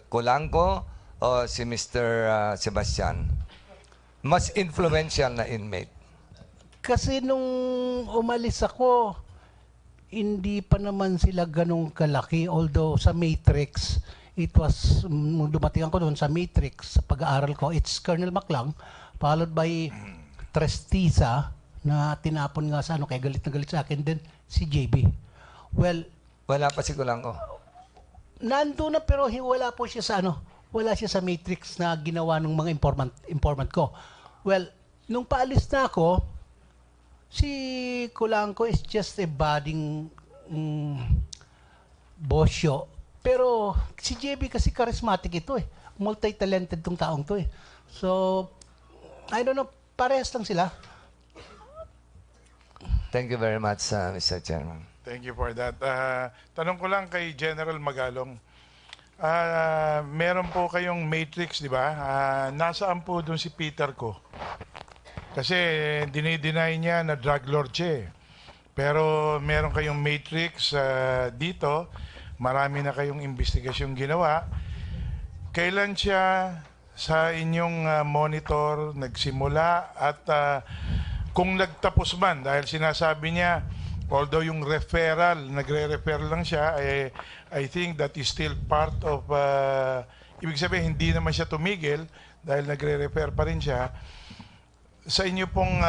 Colanco o si Mr. Sebastian? Mas influential na inmate. Kasi nung umalis ako, hindi pa naman sila ganong kalaki. Although sa Matrix, it was, nung dumating ako doon sa Matrix, sa pag-aaral ko, it's Colonel Maclang, followed by Trestisa, na tinapon nga sa ano, kaya galit na galit sa akin din, si JB. Well, Wala pa si Colanco. nando na pero wala po siya sa ano, wala siya sa Matrix na ginawa ng mga informant ko. Well, nung paalis na ako, si Colanco is just a budding bosyo. Pero si JB kasi charismatic ito eh. Multi-talented tong taong to eh. So, I don't know, parehas lang sila. Thank you very much, Mr. Chairman. Thank you for that. Tanong ko lang kay General Magalong. Meron po kayong matrix, di ba? Nasaan po doon si Peter ko? Kasi dinideny niya na drug lord siya eh. Pero meron kayong matrix dito. Marami na kayong investigasyong ginawa. Kailan siya sa inyong monitor nagsimula at kung nagtapos man, dahil sinasabi niya, although yung referral, nagre-refer lang siya, I think that is still part of, ibig sabihin, hindi naman siya tumigil dahil nagre-refer pa rin siya. Sa inyo pong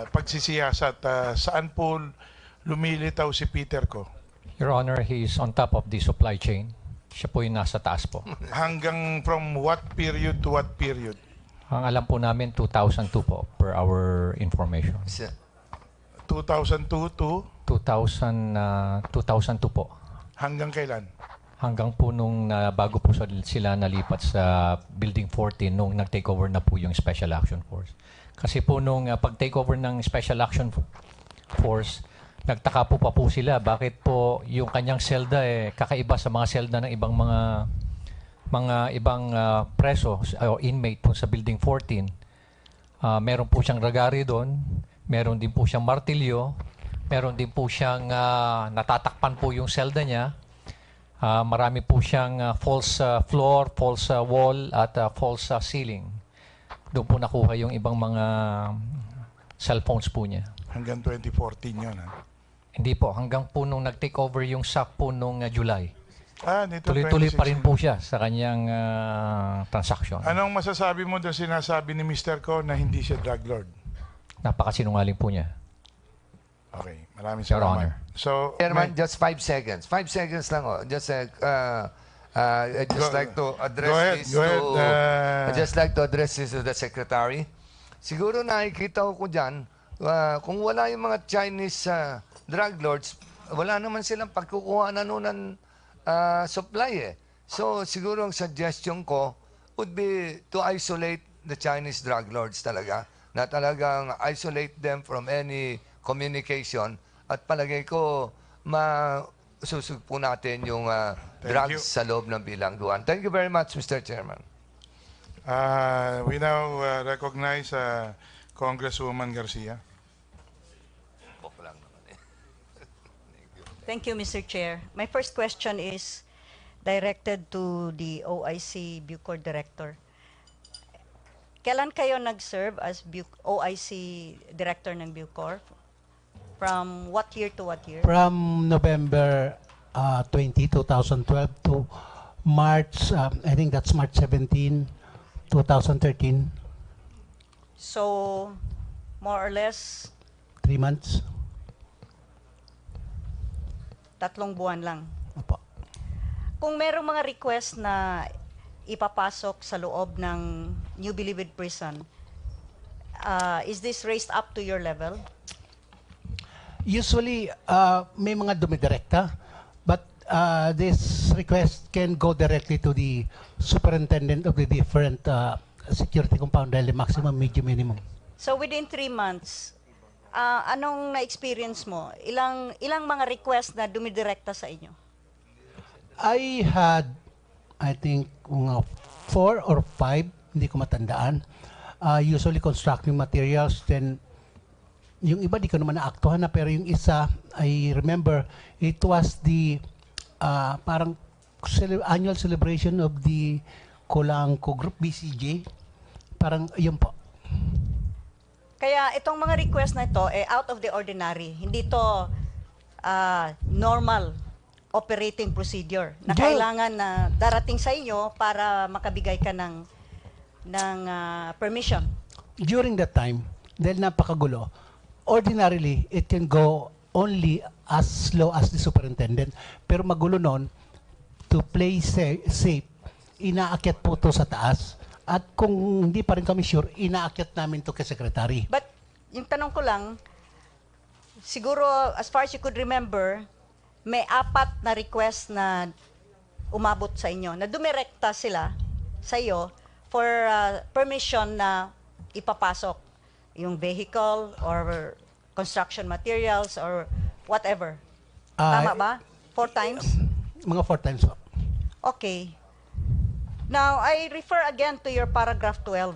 pagsisiyasat, saan po lumilitaw si Peter ko? Your Honor, he is on top of the supply chain. Siya po yung nasa taas po. Hanggang from what period to what period? Ang alam po namin, 2002 po, per our information. 2002 to? 2002 po. Hanggang kailan? Hanggang po nung bago po sila nalipat sa Building 14 nung nag-take over na po yung Special Action Force. Kasi po nung pag-take over ng Special Action Force, nagtaka po pa po sila bakit po yung kanyang selda kakaiba sa mga selda ng ibang mga ibang preso o inmate po sa Building 14. Meron po siyang ragari doon, meron din po siyang martilyo, meron din po siyang natatakpan po yung selda niya. Marami po siyang false floor, false wall at false ceiling. Doon po nakuha yung ibang mga cellphones po niya. Hanggang 2014 yun, ha? Hindi po, hanggang po nung nag-take over yung SAC po nung July. Nito Tuloy-tuloy pa rin 2016. po siya sa kanyang transaction. Anong masasabi mo doon sinasabi ni Mr. Ko na hindi siya drug lord? Napakasinungaling po niya. Okay, maraming Your salamat. Honor. So, Chairman, just 5 seconds. 5 seconds lang. Just I'd just like to address this go ahead. to I'd just like to address this to the Secretary. Siguro nakikita ko dyan, kung wala yung mga Chinese drug lords, wala naman silang pagkukuha na nun ng supply eh. So siguro ang suggestion ko would be to isolate the Chinese drug lords talaga. Na talagang isolate them from any communication at palagay ko masusugpo natin yung drugs you. sa loob ng bilangguan. Thank you very much, Mr. Chairman. We now recognize Congresswoman Garcia. Thank you, Mr. Chair. My first question is directed to the OIC Bucor Director. Kailan kayo nag-serve as OIC Director ng Bucor? From what year to what year? From November 2012 to March, I think that's March 17, 2013, So, more or less, 3 months. 3 buwan lang. Opo. Kung merong mga request na ipapasok sa loob ng New Bilibid Prison, is this raised up to your level? Usually, may mga dumidirekta, but this request can go directly to the superintendent of the different security compound, dahil maximum, medium, minimum. So within 3 months, anong na-experience mo? Ilang mga request na dumidirekta sa inyo? I had, I think, 4 or 5, hindi ko matandaan. Usually constructing materials, then yung iba di ko naman naaktuhan na, pero yung isa, I remember, it was the parang annual celebration of the Colangco Group, BCJ. Parang yun po. Kaya itong mga request na ito, out of the ordinary. Hindi to normal operating procedure na Yeah. kailangan na darating sa inyo para makabigay ka ng permission. During that time, dahil napakagulo, ordinarily, it can go only as low as the superintendent. Pero magulo nun, to play safe, inaakyat po to sa taas. At kung hindi pa rin kami sure, inaakyat namin to kay secretary. But yung tanong ko lang, siguro as far as you could remember, may 4 na request na umabot sa inyo, na dumirekta sila sa iyo for permission na ipapasok yung vehicle or construction materials or whatever. Tama ba? 4 times? Mga 4 times po. Okay. Now, I refer again to your paragraph 12.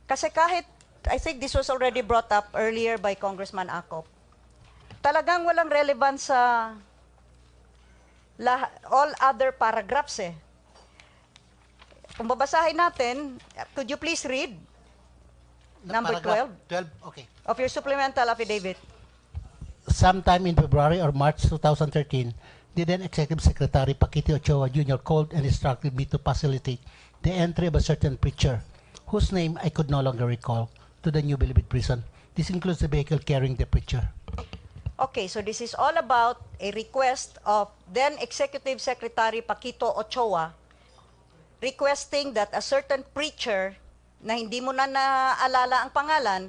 Kasi kahit, I think this was already brought up earlier by Congressman Acop, talagang walang relevance sa all other paragraphs eh. Kung babasahin natin, could you please read number 12 12, okay. of your supplemental affidavit? Sometime in February or March 2013, the then Executive Secretary Paquito Ochoa Jr. called and instructed me to facilitate the entry of a certain preacher, whose name I could no longer recall, to the New Bilibid prison. This includes the vehicle carrying the preacher. Okay, so this is all about a request of then Executive Secretary Paquito Ochoa requesting that a certain preacher na hindi mo na naalala ang pangalan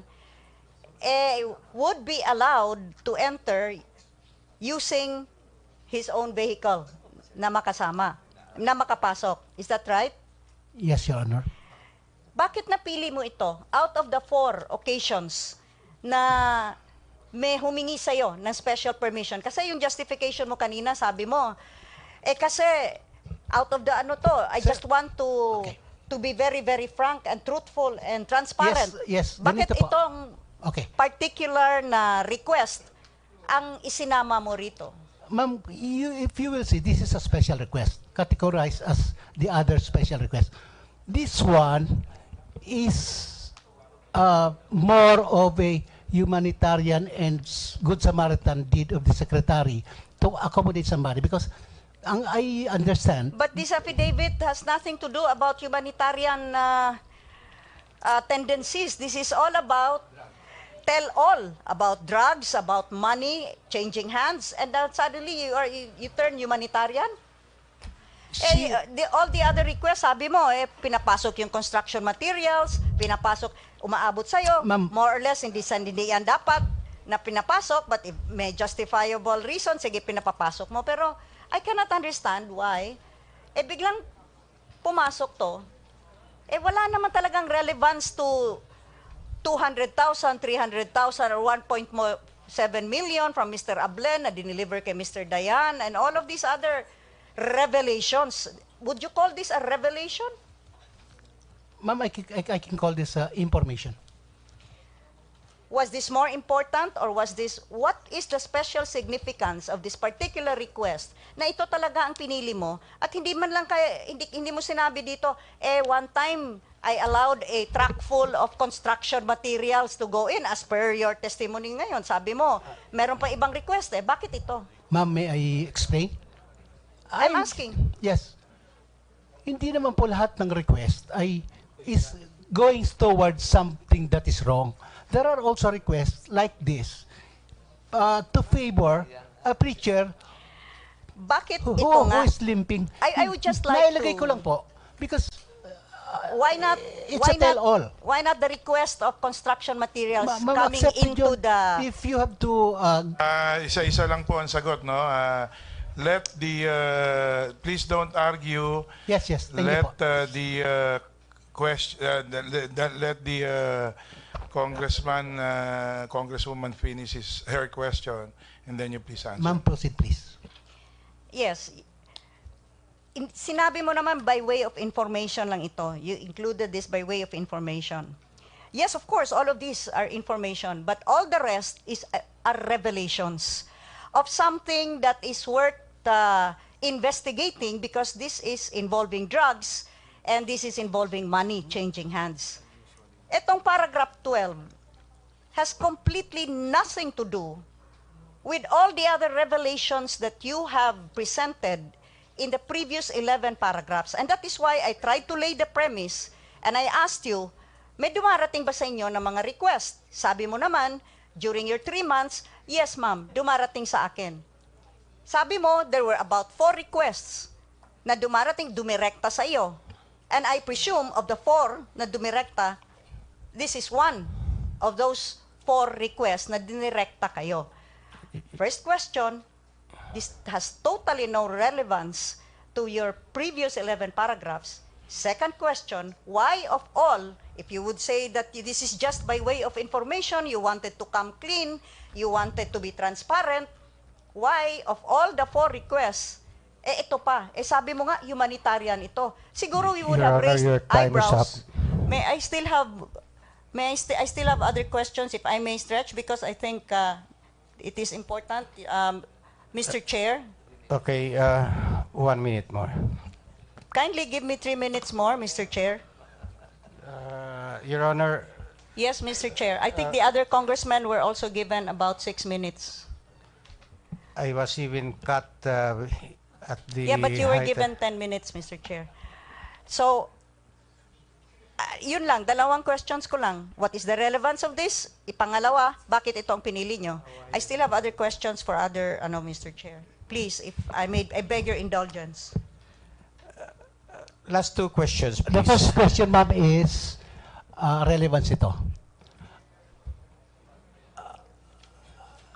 would be allowed to enter using his own vehicle na makapasok. Is that right? Yes, Your Honor. Bakit napili mo ito out of the 4 occasions na may humingi sa'yo ng special permission? Kasi yung justification mo kanina, sabi mo, kasi out of the I Sir, just want to okay. to be very, very frank and truthful and transparent. Yes, Bakit ganito po. itong Okay. particular na request ang isinama mo rito? Ma'am, if you will see, this is a special request, categorized as the other special request. This one is more of a humanitarian and good Samaritan deed of the Secretary to accommodate somebody because I understand. But this affidavit has nothing to do about humanitarian tendencies. This is all about tell all about drugs, about money changing hands, and then suddenly you turn humanitarian. All the other requests, sabi mo, pinapasok yung construction materials, umaabot sa'yo, Ma'am. more or less, hindi yan dapat na pinapasok, but if may justifiable reason, sige, pinapapasok mo. Pero I cannot understand why, biglang pumasok to, wala naman talagang relevance to 200,000, 300,000, or 1.7 million from Mr. Ablen na dineliver kay Mr. Dayan, and all of these other revelations. Would you call this a revelation? Ma'am, I can call this information. Was this more important, or what is the special significance of this particular request na ito talaga ang pinili mo at hindi man lang hindi mo sinabi dito, one time I allowed a truck full of construction materials to go in as per your testimony ngayon. Sabi mo, meron pa ibang request Bakit ito? Ma'am, may I explain? I'm asking. Yes. Hindi naman po lahat ng request is going towards something that is wrong. There are also requests like this to favor a preacher Bakit who ito nga? is limping. I would just like Nailagay to- ko lang po because Why not? It's a tell-all. Why not the request of construction materials ma'am, coming accepted into yun. the? If you have to Isa-isa lang po ang sagot, no? Let the please don't argue. yes, thank you Let po. the question. Let the congresswoman finish her question, and then you please answer. Ma'am, proceed please. Yes. Sinabi mo naman by way of information lang ito. You included this by way of information. Yes, of course, all of these are information, but all the rest are revelations of something that is worth investigating because this is involving drugs and this is involving money changing hands. Etong paragraph 12 has completely nothing to do with all the other revelations that you have presented in the previous 11 paragraphs. And that is why I tried to lay the premise and I asked you, may dumarating ba sa inyo ng mga request? Sabi mo naman, during your 3 months, yes ma'am, dumarating sa akin. Sabi mo, there were about 4 requests na dumirekta sa iyo. And I presume of the 4 na dumirekta, this is one of those 4 requests na dinirekta kayo. First question, this has totally no relevance to your previous 11 paragraphs. Second question, why of all, if you would say that this is just by way of information, you wanted to come clean, you wanted to be transparent, why of all the 4 requests, ito pa, sabi mo nga, humanitarian ito. Siguro we would Your have Honor, raised your time is eyebrows. up. I still have other questions, if I may stretch, because I think it is important. Mr. Chair, Okay, 1 minute more. kindly give me 3 minutes more, Mr. Chair. Your Honor, Yes, Mr. Chair. I think the other congressmen were also given about 6 minutes. I was even cut at the Yeah, but you were height given 10 minutes, Mr. Chair. So, yun lang, dalawang questions ko lang. What is the relevance of this? Ipangalawa, bakit ito ang pinili nyo? I still have other questions for other, Mr. Chair. Please, if I beg your indulgence. Last 2 questions, please. The first question, ma'am, is relevance ito.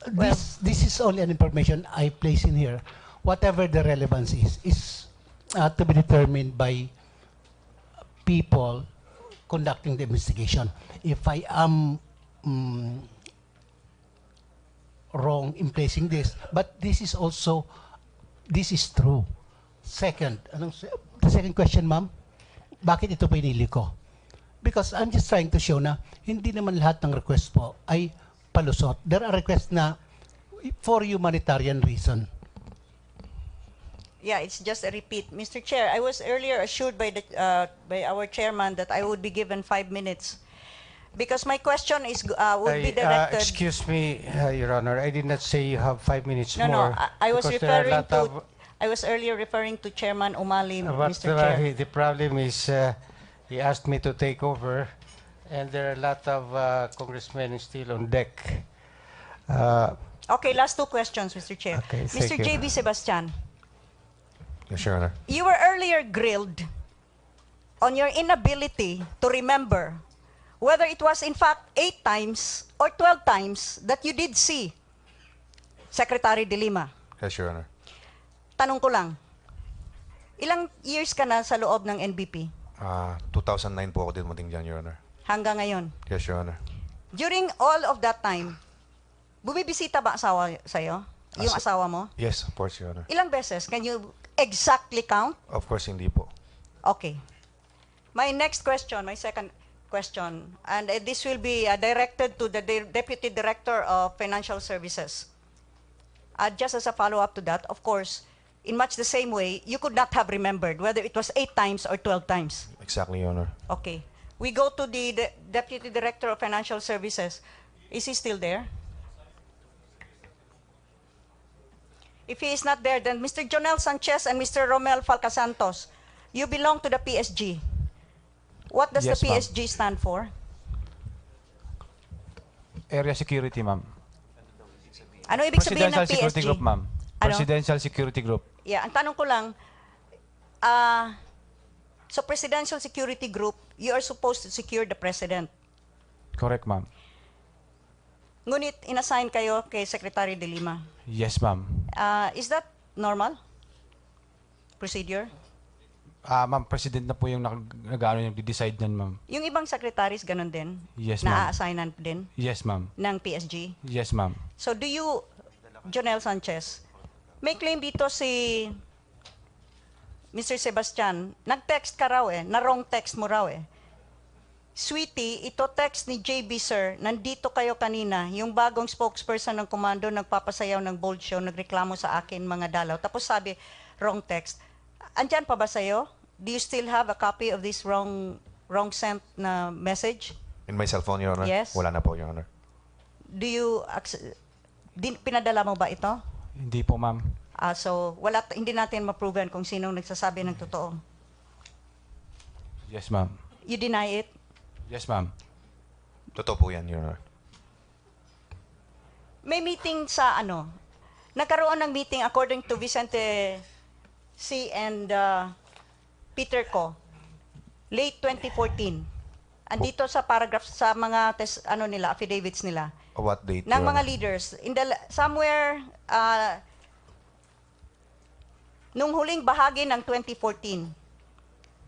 This is only an information I place in here. Whatever the relevance is to be determined by people conducting the investigation. If I am wrong in placing this, but this is true. Second, the second question, ma'am, bakit ito pinili ko? Because I'm just trying to show na hindi naman lahat ng request po ay palusot. There are requests na for humanitarian reason. Yeah, it's just a repeat. Mr. Chair, I was earlier assured by our chairman that I would be given 5 minutes. Because my question is would be directed. Excuse me, Your Honor, I did not say you have 5 minutes No, more. I was because there are a referring lot to. I was earlier referring to Chairman Umali, But Mr. Chair. the problem is he asked me to take over, and there are a lot of congressmen still on deck. Okay, last 2 questions, Mr. Chair. Okay, Mr. thank you. J.B. Sebastian, Yes, Your Honor. you were earlier grilled on your inability to remember whether it was in fact 8 times or 12 times that you did see Secretary De Lima. Yes, Your Honor. Tanong ko lang, ilang years ka na sa loob ng NBP 2009 po ako din dumating dyan, Your Honor. hanggang ngayon? Yes, Your Honor. During all of that time, bumibisita ba asawa sa'yo? Yung Asa- asawa mo? Yes, of course, Your Honor. Ilang beses? Can you exactly count? Of course, hindi po. Okay. My next question, my second question, and this will be directed to the Deputy Director of Financial Services. Just as a follow-up to that, of course, in much the same way, you could not have remembered whether it was 8 times or 12 times. Exactly, Your Honor. Okay. We go to the Deputy Director of Financial Services. Is he still there? If he is not there, then Mr. Jonel Sanchez and Mr. Romel Falcasantos, you belong to the PSG. What does Yes, the ma'am. PSG stand for? Area Security, ma'am. Ano ibig sabihin ng Presidential PSG? Security Group, ma'am. Ano? Presidential Security Group. Yeah, ang tanong ko lang, so Presidential Security Group, you are supposed to secure the President. Correct, ma'am. Ngunit inassign kayo kay Secretary De Lima. Yes, ma'am. Is that normal procedure? Ma'am, President na po yung nag-ano yung decide niyan, ma'am. Yung ibang secretaries ganun din? Yes, ma'am. Na-assignan din Yes, ma'am. ng PSG? Yes, ma'am. So do you, Jonel Sanchez, may claim dito si Mr. Sebastian, nag-text ka raw na-wrong text mo raw Sweetie, ito text ni JB sir, nandito kayo kanina, yung bagong spokesperson ng komando nagpapasayaw ng bold show, nagreklamo sa akin mga dalaw. Tapos sabi, wrong text. Andyan pa ba sa'yo? Do you still have a copy of this wrong sent na message? In my cell phone, Your Honor? Yes. Wala na po, Your Honor. Do you pinadala mo ba ito? Hindi po, ma'am. So hindi natin ma-proven kung sinong nagsasabi ng totoo. Yes, ma'am. You deny it? Yes, ma'am. Totoo po yan, Your Honor. May meeting sa nagkaroon ng meeting according to Vicente C. and Peter Ko, late 2014. Andito sa paragraph sa mga affidavits nila What date, ng Your mga Honor? leaders somewhere nung huling bahagi ng 2014.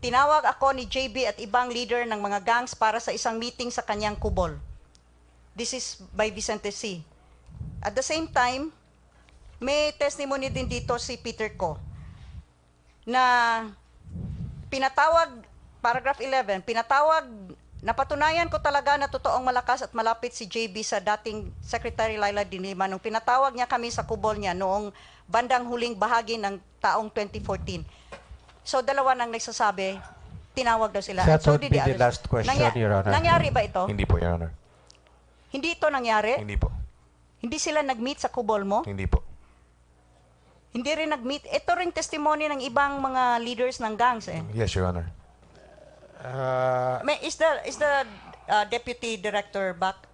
Tinawag ako ni JB at ibang leader ng mga gangs para sa isang meeting sa kanyang kubol. This is by Vicente C. At the same time, may testimony din dito si Peter Ko na pinatawag, paragraph 11, napatunayan ko talaga na totoong malakas at malapit si JB sa dating Secretary Laila de Lima nung pinatawag niya kami sa kubol niya noong bandang huling bahagi ng taong 2014. So dalawa nang nagsasabi, tinawag daw sila. That So would did be the the others. last question, Your Honor. Nangyari ba ito? Hindi po, Your Honor. Hindi ito nangyari? Hindi po. Hindi sila nag-meet sa kubol mo? Hindi po. Hindi rin nag-meet. Ito ring testimony ng ibang mga leaders ng gangs eh. Yes, Your Honor. Is the deputy director back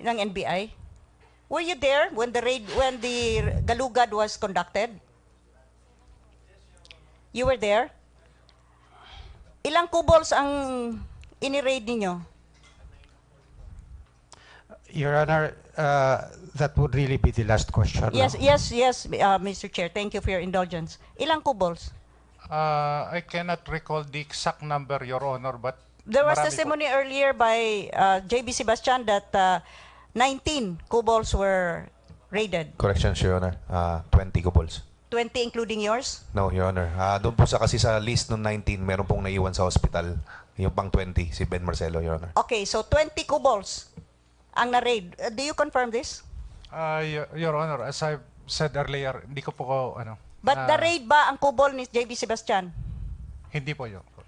ng NBI? Were you there when the Galugad was conducted? You were there? Ilang kubols ang ini-raid ninyo? Your Honor, that would really be the last question. Yes, no? yes, Mr. Chair. Thank you for your indulgence. Ilang kubols? I cannot recall the exact number, Your Honor, but There was marami testimony earlier by JB Sebastian that 19 kubols were raided. Correction, Your Honor. 20 kubols. 20 including yours? No, Your Honor. Doon po kasi sa list ng 19, meron pong naiwan sa hospital. Yung pang 20, si Ben Marcelo, Your Honor. Okay, so 20 kubols ang na-raid. Do you confirm this? Your Honor, as I said earlier, hindi ko po But na-raid ba ang kubol ni JB Sebastian? hindi po, Your Honor.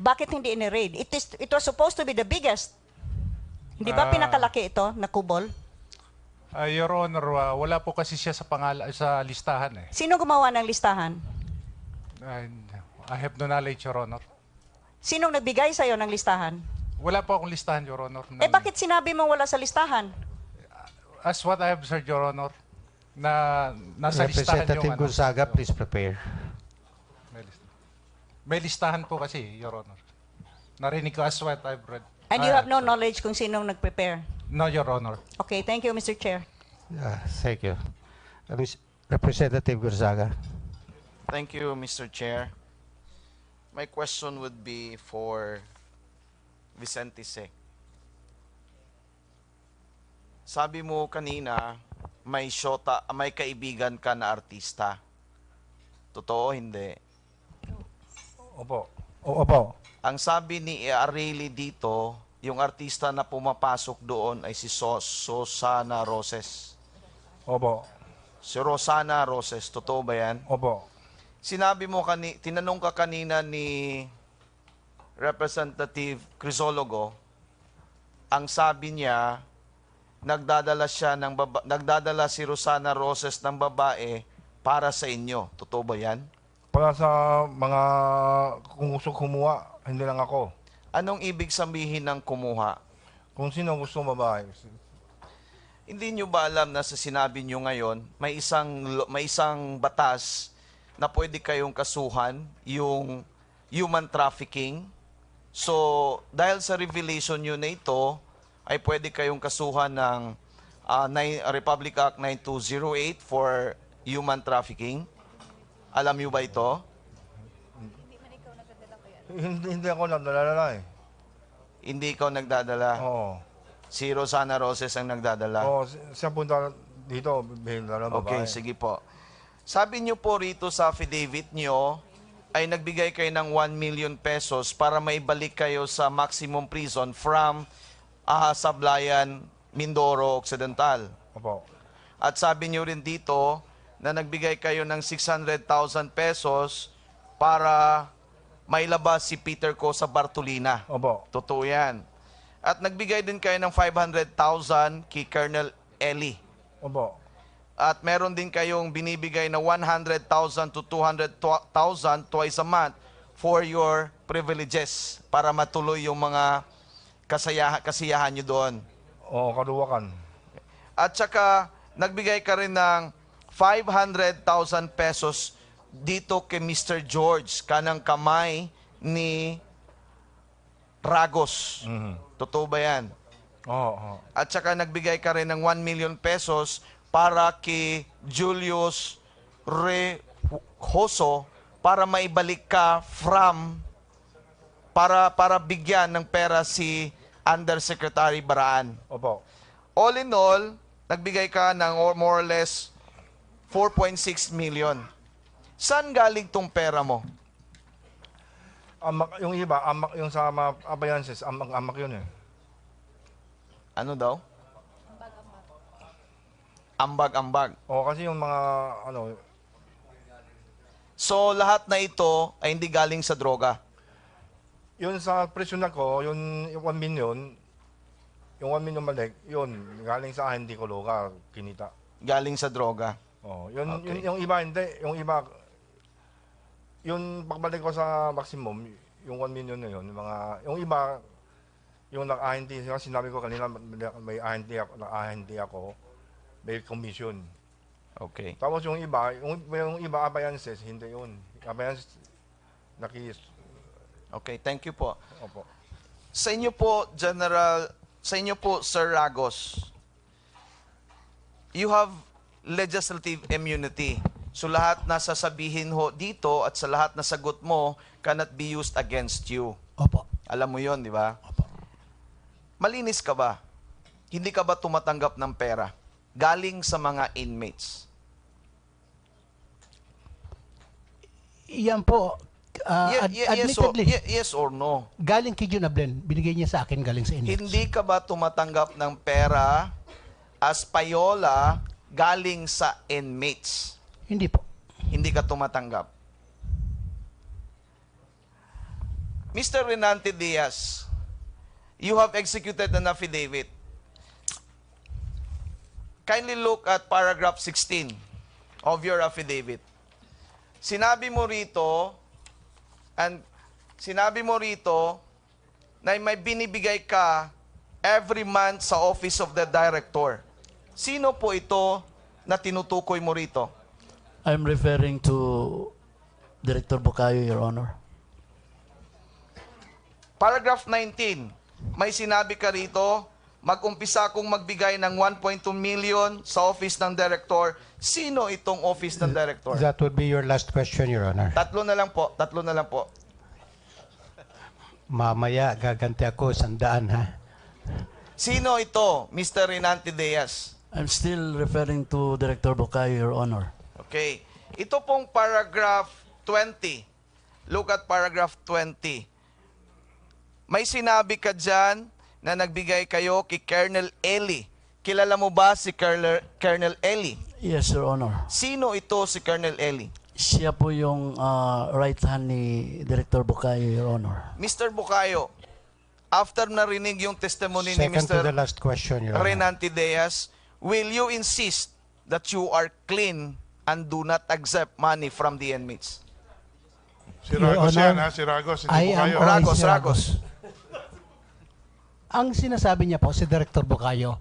Bakit hindi in-raid? It was supposed to be the biggest. Hindi ba pinakalaki ito na kubol? Your Honor, wala po kasi siya sa listahan eh. Sino gumawa ng listahan? I have no knowledge, Your Honor. Sinong nagbigay sa'yo ng listahan? Wala po akong listahan, Your Honor. Bakit sinabi mo wala sa listahan? As what I have said, Your Honor, na nasa listahan Representative yung Gonzaga, please prepare. May listahan po kasi, Your Honor. Narinig ko as what I've read. And you have no knowledge kung sinong nag-prepare? No, Your Honor. Okay, thank you, Mr. Chair. Thank you. Representative Gonzaga. Thank you, Mr. Chair. My question would be for Vicente C. Sabi mo kanina, may kaibigan ka na artista. Totoo, hindi? Opo. Opo. Ang sabi ni Areli dito, yung artista na pumapasok doon ay si Rosana Roses. Opo. Si Rosana Roses, totoo ba yan? Opo. Sinabi mo tinanong ka kanina ni Representative Crisologo, ang sabi niya, nagdadala si Rosana Roses ng babae para sa inyo. Totoo ba yan? Para sa mga kung gusto kumuha, hindi lang ako. Anong ibig sabihin ng kumuha? Kung sino gusto babae. Hindi nyo ba alam na sa sinabi nyo ngayon, may isang batas na pwede kayong kasuhan, yung human trafficking. So, dahil sa revelation nyo na ito, ay pwede kayong kasuhan ng Republic Act 9208 for human trafficking. Alam nyo ba ito? Hindi ako nagdadala eh. Hindi ikaw nagdadala. Oo. Si Rosana Roses ang nagdadala. Oo, siya punta dito, bihing na babae. Okay, sige po. Sabi nyo po rito sa affidavit nyo, ay nagbigay kayo ng 1 million pesos para maibalik kayo sa maximum prison from Sablayan, Mindoro Occidental. Opo. At sabi nyo rin dito na nagbigay kayo ng 600,000 pesos para mailabas si Peter Ko sa Bartolina. Opo. Totoo yan. At nagbigay din kayo ng 500,000 kay Colonel Eli. Opo. At meron din kayong binibigay na 100,000 to 200,000 twice a month for your privileges para matuloy yung mga kasiyahan nyo doon. Oo, kaduwakan. At saka, nagbigay ka rin ng 500,000 pesos dito kay Mr. George, kanang kamay ni Ragos. Totoo ba yan? Oo. At saka nagbigay ka rin ng 1 million pesos para kay Julius Rehoso para maibalik ka para bigyan ng pera si Undersecretary Baraan. Opo. All in all, nagbigay ka ng more or less 4.6 million. Saan galing tong pera mo? Yung iba, yung sa mga appliances, amak yun eh. Ano daw? Ambag-ambag. Oo, kasi yung mga, So, lahat na ito ay hindi galing sa droga. yun sa presyon ako, yung 1 million, yung 1 million balik, yun, galing sa akin, hindi ko loka, kinita. Galing sa droga. Oh, yun, Okay. yung iba hindi, yung iba yung pagbalik ko sa maximum, yung 1 million na yun, yung iba yung nag-ahinti, sinabi ko kanina may ahinti ako, may commission. Okay. Tapos yung iba appliances, hindi yun. Appliances Okay, thank you po. Opo. Sa inyo po, Sir Ragos, you have legislative immunity. So lahat na sasabihin ho dito at sa lahat na sagot mo cannot be used against you. Opo. Alam mo yon, di ba? Opo. Malinis ka ba? Hindi ka ba tumatanggap ng pera galing sa mga inmates? Yan po, admittedly, Yes or no? galing kay Jun Ablen, binigay niya sa akin galing sa inmates. Hindi ka ba tumatanggap ng pera as payola galing sa inmates? Hindi po. Hindi ka tumatanggap. Mr. Renante Diaz, you have executed an affidavit. Kindly look at paragraph 16 of your affidavit. Sinabi mo rito na may binibigay ka every month sa Office of the Director. Sino po ito na tinutukoy mo rito? I'm referring to Director Bukayo, Your Honor. Paragraph 19, may sinabi ka rito, mag-umpisa akong magbigay ng 1.2 million sa Office ng Director. Sino itong Office ng Director? That would be your last question, Your Honor. Tatlo na lang po. Mamaya gaganti ako 100, ha? Sino ito, Mr. Renante Diaz? I'm still referring to Director Bukayo, Your Honor. Okay. Ito pong paragraph 20. Look at paragraph 20. May sinabi ka dyan na nagbigay kayo kay Colonel Eli. Kilala mo ba si Colonel Eli? Yes, Your Honor. Sino ito si Colonel Eli? Siya po yung right hand ni Director Bukayo, Your Honor. Mr. Bukayo, after narinig yung testimony ni Second to Mr. the last question, Your Honor. Renante Diaz, will you insist that you are clean and do not accept money from the inmates? Si Your Ragos Honor, yan, ha? Si Ragos, hindi I po am kayo. always si Ragos. Ang sinasabi niya po si Director Bukayo,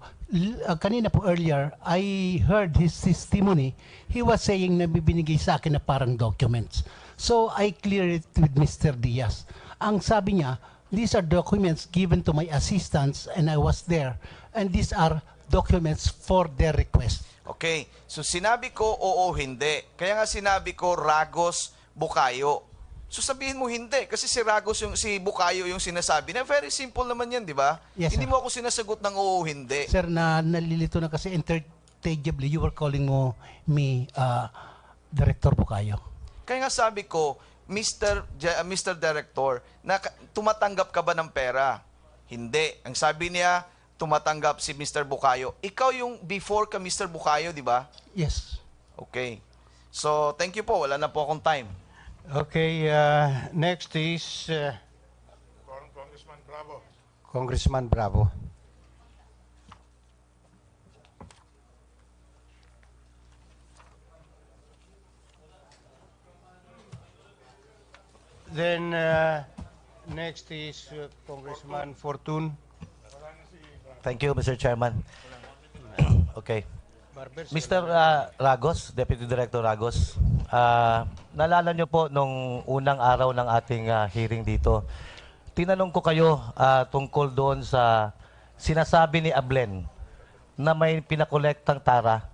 kanina po earlier, I heard his testimony. He was saying na bibinigay sa akin na parang documents. So I cleared it with Mr. Diaz. Ang sabi niya, these are documents given to my assistants and I was there. And these are documents for their request. Okay. So sinabi ko, oo, hindi. Kaya nga sinabi ko, Ragos, Bukayo. So sabihin mo hindi kasi si Ragos si Bukayo yung sinasabi. Na very simple naman 'yan, di ba? Yes, Hindi sir. mo ako sinasagot ng oo, hindi. Sir, nalilito na kasi interchangeably, you were calling me Director Bukayo. Kaya nga sabi ko, Mr. Director, tumatanggap ka ba ng pera? Hindi. Ang sabi niya, tumatanggap si Mr. Bukayo. Ikaw yung before ka Mr. Bukayo, di ba? Yes. Okay. So, thank you po. Wala na po akong time. Okay, next is Congressman Bravo. Congressman Bravo. Then next is Congressman Fortun. Thank you, Mr. Chairman. Okay. Mr. Ragos, Deputy Director Ragos, naalala nyo po nung unang araw ng ating hearing dito, tinanong ko kayo tungkol doon sa sinasabi ni Ablen na may pinakolektang tara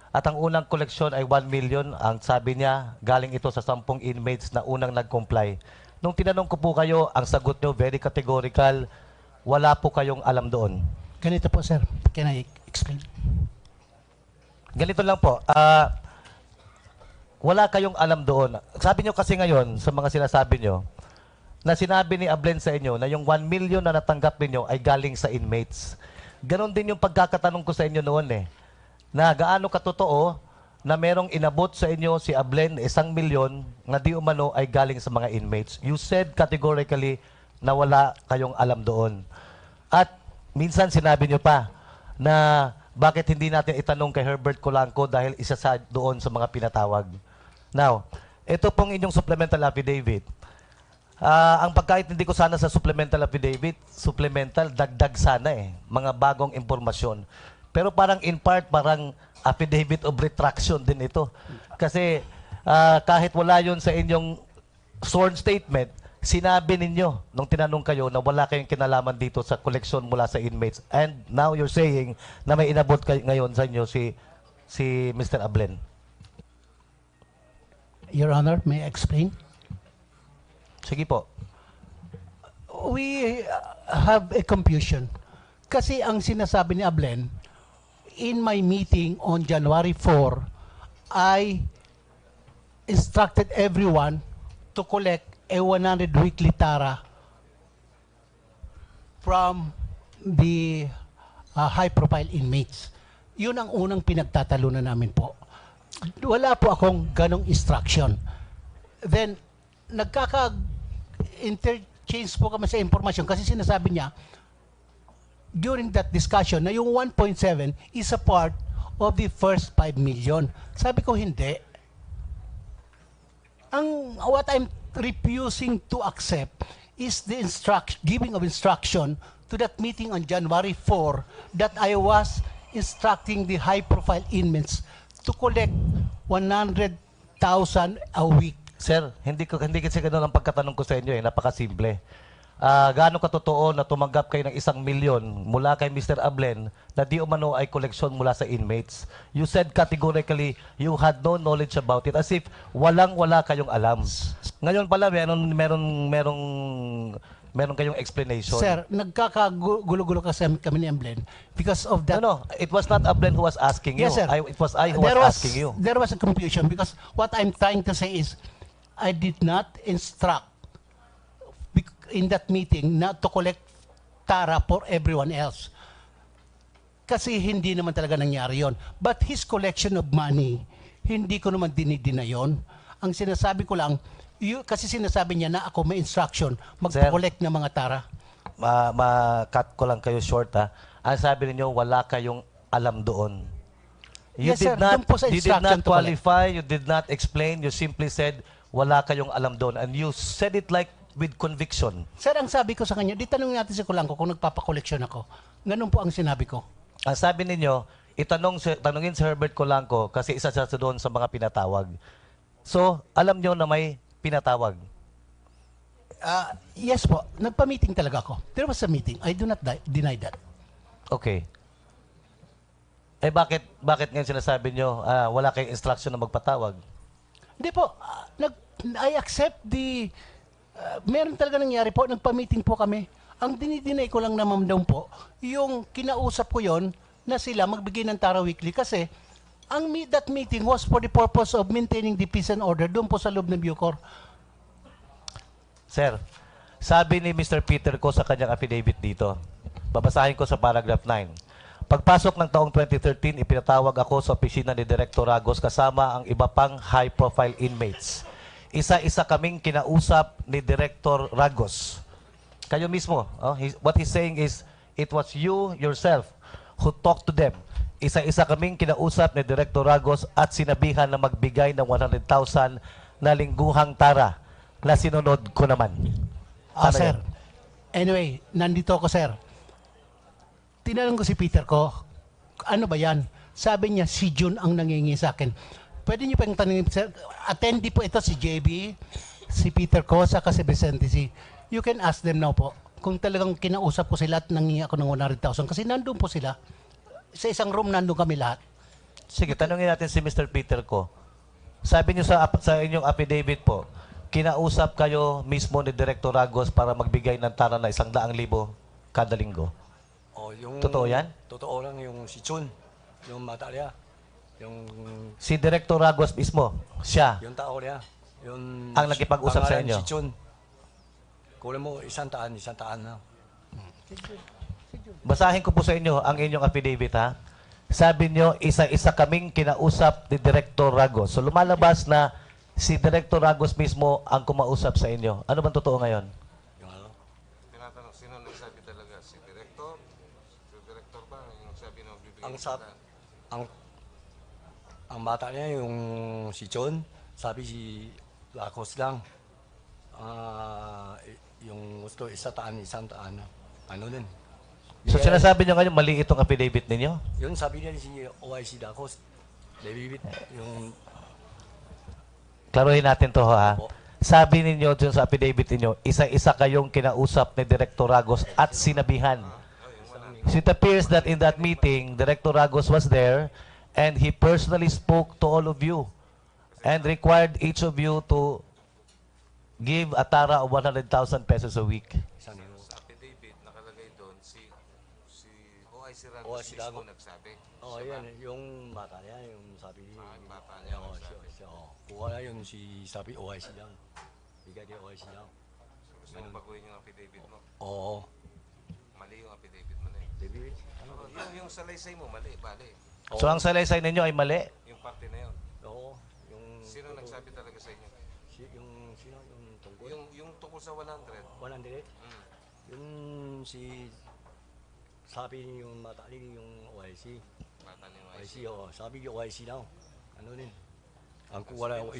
at ang unang koleksyon ay 1 million. Ang sabi niya, galing ito sa 10 inmates na unang nag-comply. Nung tinanong ko po kayo, ang sagot nyo very categorical, wala po kayong alam doon. Ganito po, sir. Can I explain? Ganito lang po, wala kayong alam doon. Sabi nyo kasi ngayon, sa mga sinasabi nyo, na sinabi ni Ablen sa inyo na yung 1 million na natanggap ninyo ay galing sa inmates. Ganon din yung pagkakatanong ko sa inyo noon na gaano katotoo na merong inabot sa inyo si Ablen 1 milyon na di umano ay galing sa mga inmates. You said categorically na wala kayong alam doon. At minsan sinabi nyo pa na bakit hindi natin itanong kay Herbert Colanco dahil isa sa doon sa mga pinatawag. Now, ito pong inyong supplemental affidavit. Ang pagkaintindi ko sana sa supplemental affidavit, supplemental, dagdag sana mga bagong impormasyon. Pero parang in part, parang affidavit of retraction din ito. Kasi kahit wala yun sa inyong sworn statement, sinabi ninyo nung tinanong kayo na wala kayong kinalaman dito sa koleksyon mula sa inmates. And now you're saying na may inabot kayo ngayon sa inyo si Mr. Ablen. Your Honor, may I explain? Sige po. We have a confusion. Kasi ang sinasabi ni Ablen, in my meeting on January 4, I instructed everyone to collect a 100 weekly tara from the high-profile inmates. Yun ang unang pinagtatalunan namin po. Wala po akong ganong instruction. Then, nagkaka-interchange po kami sa informasyon kasi sinasabi niya, during that discussion, na yung 1.7 is a part of the first 5 million. Sabi ko, hindi. What I'm refusing to accept is the giving of instruction to that meeting on January 4 that I was instructing the high-profile inmates to collect 100,000 a week. Sir, hindi kasi ganun ang pagkatanong ko sa inyo napakasimple. Gaano katotoo na tumanggap kayo ng 1 milyon mula kay Mr. Ablen na di umano ay koleksyon mula sa inmates? You said categorically you had no knowledge about it as if walang-wala kayong alam. Ngayon pala meron kayong explanation. Sir, nagkakagulo-gulo kasi kami ni Ablen because of that. No, it was not Ablen who was asking you. Yes, sir. It was I who was asking you. There was a confusion because what I'm trying to say is I did not instruct in that meeting not to collect tara for everyone else. Kasi hindi naman talaga nangyari yon. But his collection of money, hindi ko naman dinidina yon. Ang sinasabi ko lang, kasi sinasabi niya na ako may instruction mag-collect ng mga tara. Ma-cut ko lang kayo short Ang sabi niyo wala kayong alam doon. You Yes, sir. did not, Doon po sa you did instruction not to collect. qualify, you did not explain, you simply said wala kayong alam doon. And you said it like with conviction. Sir, ang sabi ko sa kanya, di tanong natin si Colanco kung nagpapakoleksyon ako. Ganun po ang sinabi ko. Ang sabi ninyo, tanungin si Herbert Colanco kasi isa siya doon sa mga pinatawag. So, alam nyo na may pinatawag. Yes po, nagpa-meeting talaga ako. There was a meeting. I do not deny that. Okay. Bakit ngayon sinasabi nyo wala kayong instruction na magpatawag? Hindi po, I accept the meron talaga nangyari po, nagpa-meeting po kami. Ang dinidinay ko lang naman daw po, yung kinausap ko yon na sila magbigay ng tara weekly kasi that meeting was for the purpose of maintaining the peace and order doon po sa loob ng Bucor. Sir, sabi ni Mr. Peter ko sa kanyang affidavit dito, babasahin ko sa paragraph 9. Pagpasok ng taong 2013, ipinatawag ako sa opisina ni Director Ragos kasama ang iba pang high-profile inmates. Isa-isa kaming kinausap ni Director Ragos. Kayo mismo, what he's saying is, it was you yourself who talked to them. Isa-isa kaming kinausap ni Director Ragos at sinabihan na magbigay ng 100,000 na lingguhang tara na sinunod ko naman. Ano Sir. yun? Anyway, nandito ako, sir. Tinanong ko si Peter ko, ano ba yan? Sabi niya, si June ang nangingi sa akin. Pwede niyo pang tanongin, sir, attendee po ito si JB, si Peter ko, saka si Vicente C. You can ask them now po. Kung talagang kinausap ko sila at nangingi ako ng 100,000. Kasi nandun po sila. Sa isang room, nandun kami lahat. Sige, tanongin natin si Mr. Peter ko. Sabi niyo sa inyong affidavit po, kinausap kayo mismo ni Director Ragos para magbigay ng tara na 100,000 kada linggo. Totoo yan? Totoo lang yung si Chun, yung mata niya. Yung Si Director Ragos mismo, siya, yung tao niya. Yung ang nakipag-usap sa pangalan inyo. Si Chun. Kulang mo 100 na. Basahin ko po sa inyo ang inyong affidavit, ha? Sabi niyo, isa-isa kaming kinausap ni Director Ragos. So lumalabas na si Director Ragos mismo ang kumausap sa inyo. Ano bang totoo ngayon? Yung ano? Tinatanong, sino nagsabi talaga? Si Director? Si Director ba? Yung sabi na bibigyan Ang ang bata niya yung si Chun, sabi si Lacos lang. Yung gusto 100, 100. Ano din. So sinasabi niyo ngayon, mali itong affidavit ninyo? Yun sabi niya si OIC Lacos. David, yung Klaruhin natin to, ha? Sabi ninyo dun sa affidavit ninyo, isa-isa kayong kinausap ni Director Ragos at sinabihan. So it appears that in that meeting, Director Ragos was there and he personally spoke to all of you and required each of you to give a tara of 100,000 pesos a week. Sa affidavit, nakalagay doon, si OIC OIC Ragos mismo Ragos. nagsabi. oh, yan, yung bata niya, yung sabi niya. bata niya Oo, nagsabi. kuha na yun si sabi OIC lang. Bigay niya OIC lang. Gusto mong baguhin yung affidavit mo? Oo. Mali yung affidavit mo na eh. David, Yung salaysay mo, mali, bali. So ang salaysay ninyo ay mali? Yung parte na yun. oo. Yung Sino nagsabi talaga sa inyo? yung sino yung tungkol? Yung tungkol sa 100. 100. Yung si sabi niya yung mata niya yung OIC. Bata ni OIC, oo. Sabi yung OIC lang. Ano din? Ang kuha na 100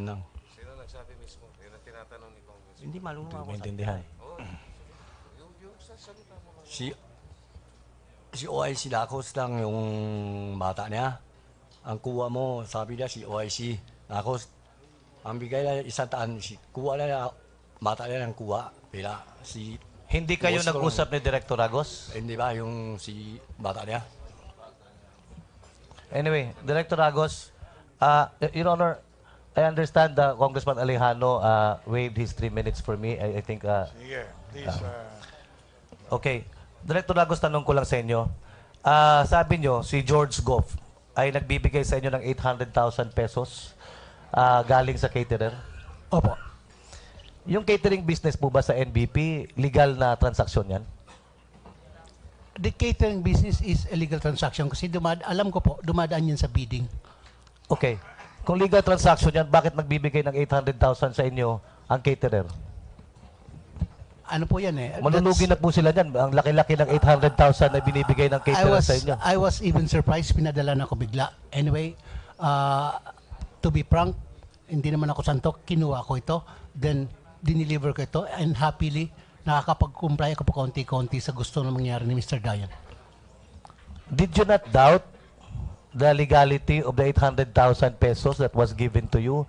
lang. Sino nagsabi mismo? Yun ang tinatanong ni Congressman. Hindi malunod ako. Maintindihan. Oo. Yung sasalita mo. Si OIC Lacos lang yung bata niya. Ang kuha mo, sabi niya si OIC Lacos. Ang bigay na 100, si kuha na bata niya ng kuha. Pila, si Hindi kayo Gusto nag-usap ni Director Ragos? hindi ba yung si bata niya? Anyway, Director Ragos, Your Honor, I understand that Congressman Alejano waived his 3 minutes for me. I think, Sige, please. okay. Director Ragos, tanong ko lang sa inyo. Sabi nyo, si George Goff ay nagbibigay sa inyo ng 800,000 pesos galing sa caterer. Opo. Yung catering business po ba sa NBP, legal na transaksyon yan? The catering business is a legal transaction kasi alam ko po, dumadaan yan sa bidding. Okay. Kung legal transaction yan, bakit nagbibigay ng 800,000 sa inyo ang caterer? Ano po yan eh? Malulugi na po sila dyan. Ang laki-laki ng 800,000 na binibigay ng caterer sa inyo. I was even surprised, pinadala na ako bigla. Anyway, to be frank, hindi naman ako santo, kinuha ko ito, then dineliver ko ito, and happily, nakakapag-comply ako pa konti-konti sa gusto na mangyari ni Mr. Dayan. Did you not doubt the legality of the 800,000 pesos that was given to you?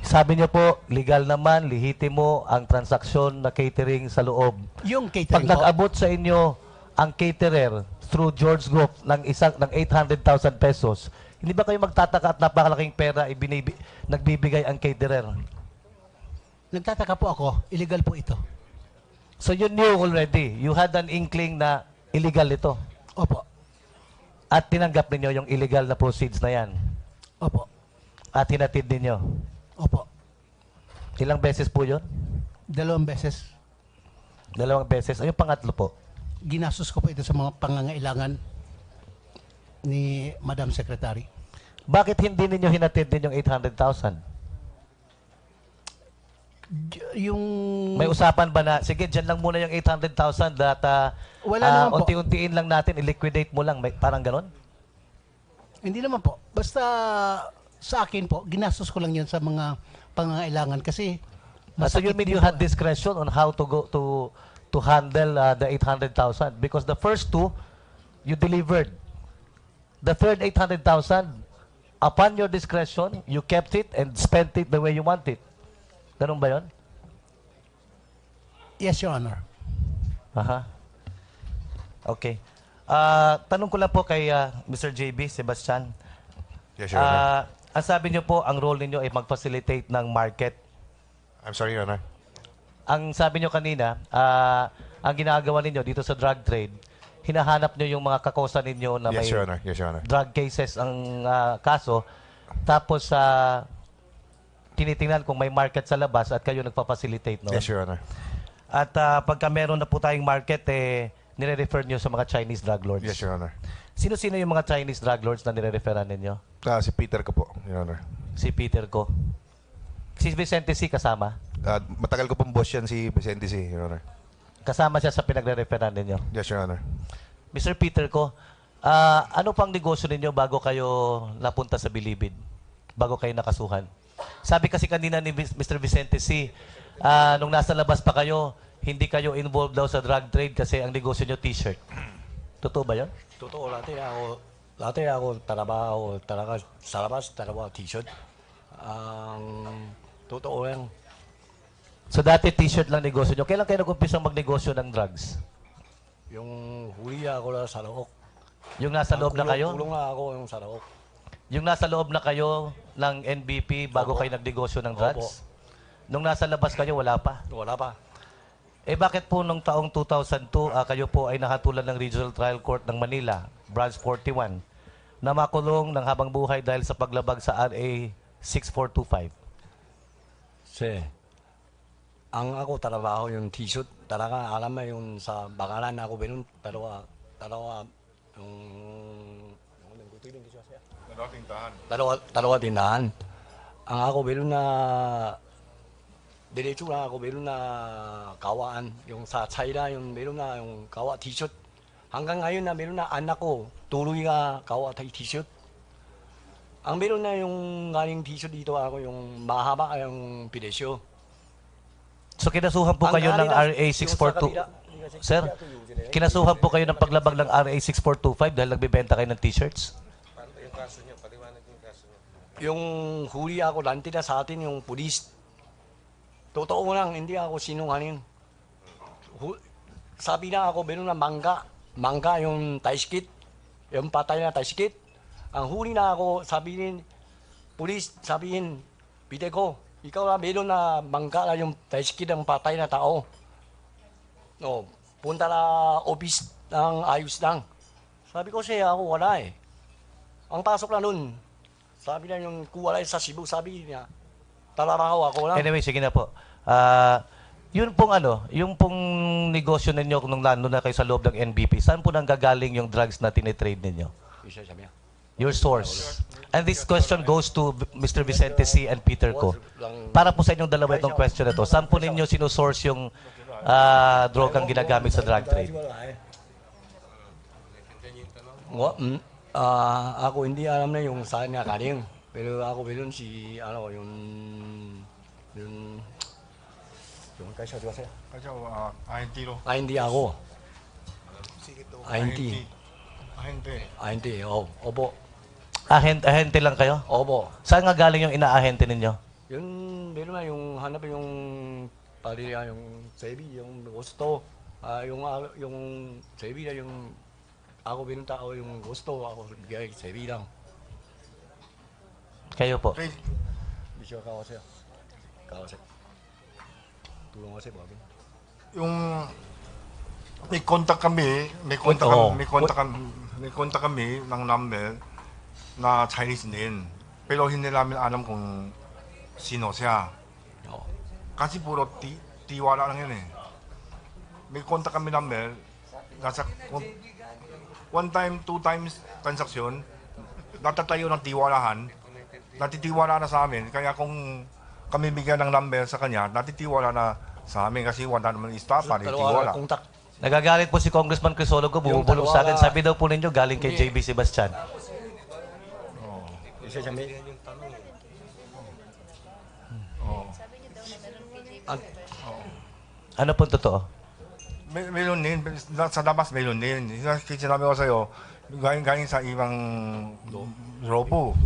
Sabi niyo po, legal naman, lihitimo ang transaksyon na catering sa loob. Yung Pag catering po, nag-abot sa inyo ang caterer through George Group ng 800,000 pesos, hindi ba kayo magtataka at napakalaking pera nagbibigay ang caterer? nagtataka po ako, illegal po ito. So you knew already, you had an inkling na illegal ito. Opo. At tinanggap ninyo yung illegal na proceeds na yan. Opo. At hinatid ninyo. Opo. Ilang beses po yun? 2 beses. 2 beses. Ay, yung pangatlo po. ginastos ko po ito sa mga pangangailangan ni Madam Secretary. Bakit hindi ninyo hinatid din yung 800,000? Yung May usapan ba na, sige, dyan lang muna yung 800,000 that Wala naman po. unti-untiin lang natin, i-liquidate mo lang, may, parang ganon? Hindi naman po. Basta sa akin po, ginastos ko lang yun sa mga pangangailangan kasi So you mean you had discretion on how to go to handle the 800,000? Because the first two, you delivered. The third 800,000, upon your discretion, you kept it and spent it the way you want it. Ganun ba yun? Yes, Your Honor. Aha. Okay. Tanong ko lang po kay Mr. JB Sebastian. Yes, Your Honor. Ang sabi niyo po, ang role ninyo ay mag-facilitate ng market. I'm sorry, Your Honor. Ang sabi niyo kanina, ang ginagawa ninyo dito sa drug trade, hinahanap niyo yung mga kakosa ninyo na Yes, may Your Honor. Yes, Your Honor. drug cases ang kaso, tapos tinitingnan kung may market sa labas at kayo nagpa-facilitate noon. Yes, Your Honor. At pagka meron na po tayong market, nire-refer nyo sa mga Chinese drug lords. Yes, Your Honor. Sino-sino yung mga Chinese drug lords na nire-referan ninyo? Si Peter ko po, Your Honor. Si Peter ko. Si Vicente C. kasama? Matagal ko pong boss yan si Vicente C, Your Honor. Kasama siya sa pinagre-referan ninyo? Yes, Your Honor. Mr. Peter ko, ano pang negosyo ninyo bago kayo napunta sa Bilibid? Bago kayo nakasuhan? Sabi kasi kanina ni Mr. Vicente C., nung nasa labas pa kayo, hindi kayo involved daw sa drug trade kasi ang negosyo nyo t-shirt. Totoo ba yan? Totoo, dati ako trabaho talaga sa labas, trabaho t-shirt. Totoo yan. So dati t-shirt lang negosyo nyo. Kailan kayo nag-umpisang magnegosyo ng drugs? Yung huli ako na sa Laok. Yung nasa loob na kayo? Kulong na ako yung sa Laok. Yung nasa loob na kayo ng NBP bago Opo. kayo nagnegosyo ng drugs? Opo. Nung nasa labas kayo, wala pa? Wala pa. Bakit po nung taong 2002, kayo po ay nahatulan ng Regional Trial Court ng Manila, Branch 41, na makulong ng habang buhay dahil sa paglabag sa RA 6425? Ang ako trabaho yung t-shirt, talaga alam mo yung sa bakalan ako binun, dalawa yung dalawa tindahan. Ang ako binun na diretso na ako binun na kawaan, yung sa China yung binun na yung kawa t-shirt. Hanggang ngayon na binun na anak ko, tuloy ka kawa t-shirt. Ang binun na yung galing t-shirt dito ako yung mahaba yung presyo. So kinasuhan po kayo ng RA 642. Sir, kinasuhan po kayo ng paglabag ng RA 6425 dahil nagbebenta kayo ng t-shirts? Yung huli ako, lanti na sa atin yung pulis. Totoo lang, hindi ako sinungaling. Sabi na ako, meron na mangga. Mangga yung taiskit. Yung patay na taiskit. Ang huli na ako, sabihin, pulis, sabihin, pite ko, ikaw na meron na mangga na yung taiskit ng patay na tao. No, punta na office ng ayos lang. Sabi ko siya, ako wala eh. Ang pasok na nun, sabi na yung kuwalay sa Cebu, sabi niya, talarahaw ako lang. Anyway, sige na po. Yun pong yung pong negosyo ninyo nung lalo na kayo sa loob ng NBP, saan po nanggagaling yung drugs na tinitrade ninyo? Your source. And this question goes to Mr. Vicente C. and Peter ko. Para po sa inyong dalawa itong question na to, saan po ninyo sinusource yung drogang ginagamit sa drug trade? Ako hindi alam na yung saan nga kaling. Pero ako bilon si, yung kaysa diba siya? INT-로. INT ako. INT. INT. Opo. Ahente lang kayo? Opo. Saan nga galing yung inaahente ninyo? Yun, meron na yung hanap yung pariya, yung sebi, yung gusto. Yung sebi na yung ako binunta ako yung gusto, ako bigay sebi lang. Kayo po? Bisyo kawase. Tulong kasi po. Yung may contact kami ng number na Chinese din. Pero hindi namin alam kung sino siya. Kasi puro tiwala lang yun eh. May contact kami number, nasa one time, two times transaksyon, natatayo ng tiwalahan, natitiwala na sa amin. Kaya kung kami bigyan ng number sa kanya, natitiwala na sa amin kasi wala naman istapa, natitiwala. Nagagalit po si Congressman Crisologo, bumubulong sa akin. Sabi daw po ninyo, galing kay JB Sebastian. Ano po totoo? Mayroon din, sa labas mayroon din. Sinabi ko sa'yo, galing sa ibang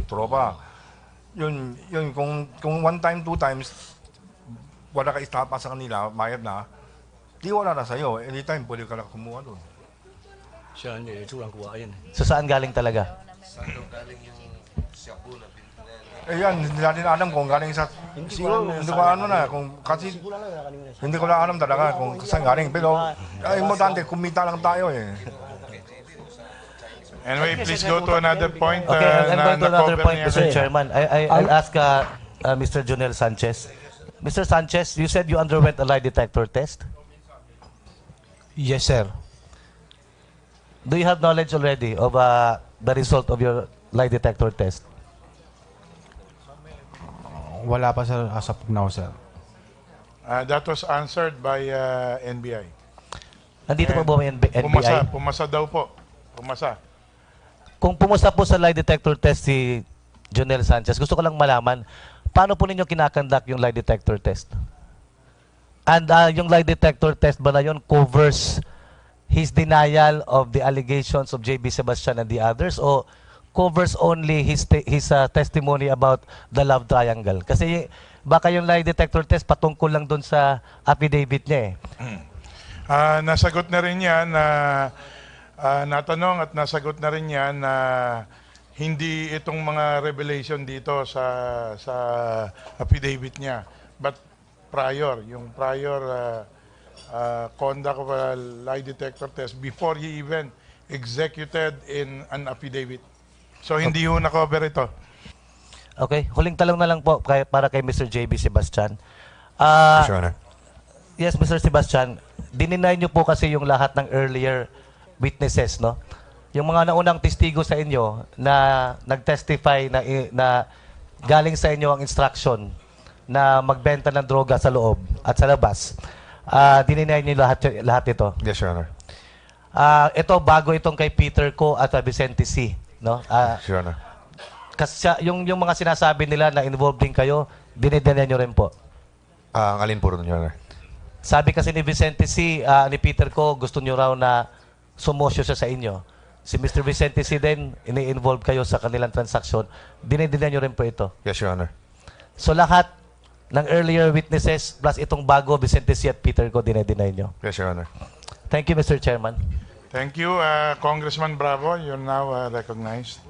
tropa. Yun, kung one time, two times, wala ka istapa sa kanila, mayad na, di wala na sa'yo. Anytime, pwede ka na kumuha doon. Siya, hindi. Ito lang kuha yan. So saan galing talaga? Saan daw galing yung shabu na pinagpinala? Eh yan, hindi natin alam kung galing sa... Siguro, hindi ko ano na, kung kasi... Hindi ko na alam talaga kung saan galing. Pero, importante, kumita lang tayo eh. Anyway, please go to another point. Okay, I'm going to another point, Mr. Chairman. I'll ask Mr. Junel Sanchez. Mr. Sanchez, you said you underwent a lie detector test? Yes, sir. Do you have knowledge already of the result of your lie detector test? Wala pa, sir, as of now, sir. That was answered by NBI. Nandito po ba yung NBI? Pumasa daw po. Pumasa. Kung pumasa po sa lie detector test si Junel Sanchez, gusto ko lang malaman, paano po ninyo kinakandak yung lie detector test? And yung lie detector test ba na yun covers his denial of the allegations of JB Sebastian and the others, o covers only his testimony about the love triangle? Kasi baka yung lie detector test patungkol lang doon sa affidavit niya eh. Nasagot na rin yan natanong at nasagot na rin yan na hindi itong mga revelation dito sa affidavit niya, but yung prior conduct of a lie detector test before he even executed in an affidavit. So hindi ho na-cover ito. Okay, huling talong na lang po para kay Mr. JB Sebastian. Yes, Your Honor. Yes, Mr. Sebastian, dininay niyo po kasi yung lahat ng earlier witnesses, no? Yung mga naunang testigo sa inyo na nag-testify na galing sa inyo ang instruction na magbenta ng droga sa loob at sa labas. Dininay niyo lahat ito. Yes, Your Honor. Ito bago itong kay Peter Ko at Vicente C, no? Yes, Your Honor. Kasi yung mga sinasabi nila na involved din kayo, dinideny niyo rin po. Ang alin po rin, Your Honor? Sabi kasi ni Vicente C, ni Peter Ko, gusto niyo raw na sumosyo siya sa inyo. Si Mr. Vicente C din, ini-involve kayo sa kanilang transaksyon. Dinideny niyo rin po ito. Yes, Your Honor. So lahat ng earlier witnesses plus itong bago, Vicente C at Peter Ko, dinideny niyo. Yes, Your Honor. Thank you, Mr. Chairman. Thank you, Congressman Bravo. You're now recognized.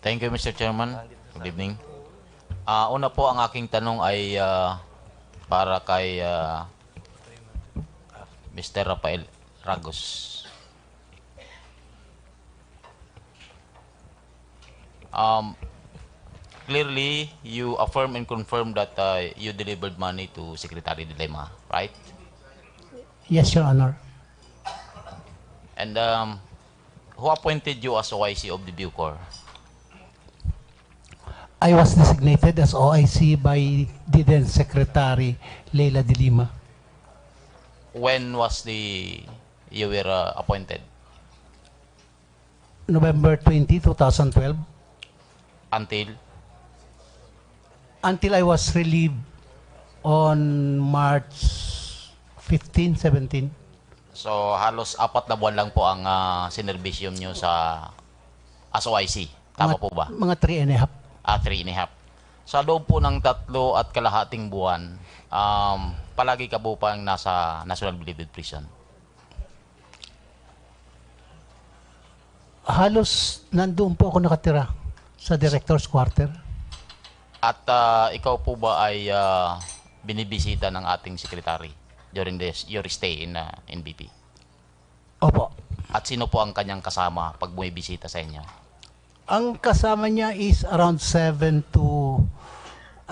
Thank you, Mr. Chairman. Good evening. Una po, ang aking tanong ay para kay Mr. Rafael Ragos. Clearly, you affirm and confirm that you delivered money to Secretary De Lima, right? Yes, Your Honor. And who appointed you as OIC of the Bucor? I was designated as OIC by the then Secretary Leila De Lima. When was you were appointed? November 20, 2012. Until I was relieved on March 15, 17. So halos 4 na buwan lang po ang sinerbisyum nyo as OIC. Tama po ba? Mga 3.5. 3.5. Sa loob po ng 3.5 buwan, palagi ka po pang nasa National Bilibid Prison? Halos nandoon po ako nakatira sa Director's Quarter. At ikaw po ba ay binibisita ng ating secretary during your stay in BP? Opo. At sino po ang kanyang kasama pag bumibisita sa inyo? Ang kasama niya is around 7 to 10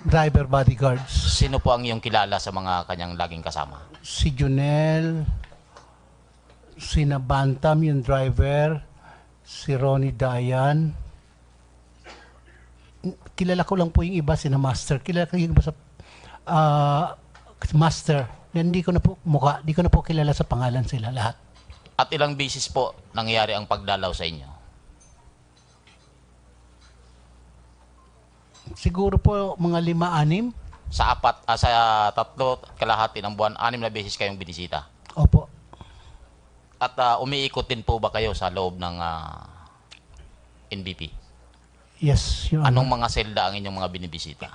driver bodyguards. Sino po ang iyong kilala sa mga kanyang laging kasama? Si Junel, si Nabantam yung driver, si Ronnie Dayan. Kilala ko lang po yung iba, si na Master. Kilala ko yung iba sa Master. Hindi ko na po mukha, di ko na po kilala sa pangalan sila lahat. At ilang bisis po nangyari ang pagdalaw sa inyo? Siguro po mga 5-6. Sa tatlo kalahati ng buwan, 6 na beses kayong binisita. Opo. At umiikot din po ba kayo sa loob ng NBP? Yes, Your Honor. Anong mga selda ang inyong mga binibisita?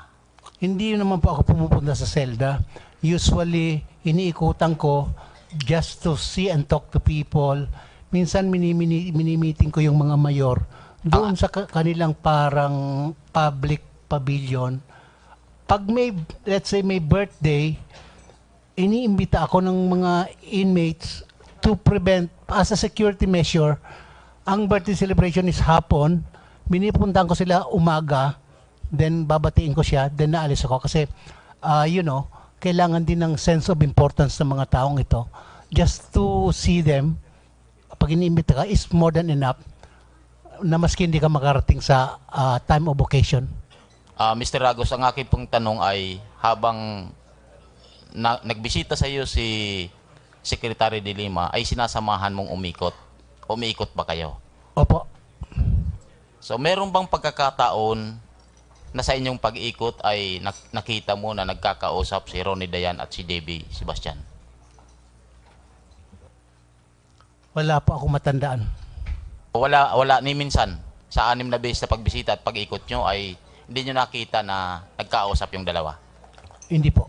Hindi naman po ako pumupunta sa selda. Usually, iniikutan ko just to see and talk to people. Minsan, mini-meeting ko yung mga mayor doon sa kanilang parang public pavilion. Pag may, let's say, may birthday, iniimbita ako ng mga inmates to prevent, as a security measure, ang birthday celebration is hapon, binipuntahan ko sila umaga, then babatiin ko siya, then naalis ako. Kasi, kailangan din ng sense of importance ng mga taong ito. Just to see them, pag iniimbita ka, is more than enough na maski hindi ka makarating sa time of occasion. Mr. Ragos, ang aking pong tanong ay habang nagbisita sa iyo si Secretary de Lima, ay sinasamahan mong umikot? Umiikot ba kayo? Opo. So, meron bang pagkakataon na sa inyong pag-ikot ay nakita mo na nagkakausap si Ronnie Dayan at si Debbie Sebastian? Wala po ako matandaan. Wala ni minsan sa 6 na beses na pagbisita at pag-ikot nyo ay hindi nyo nakita na nagkausap yung dalawa? Hindi po.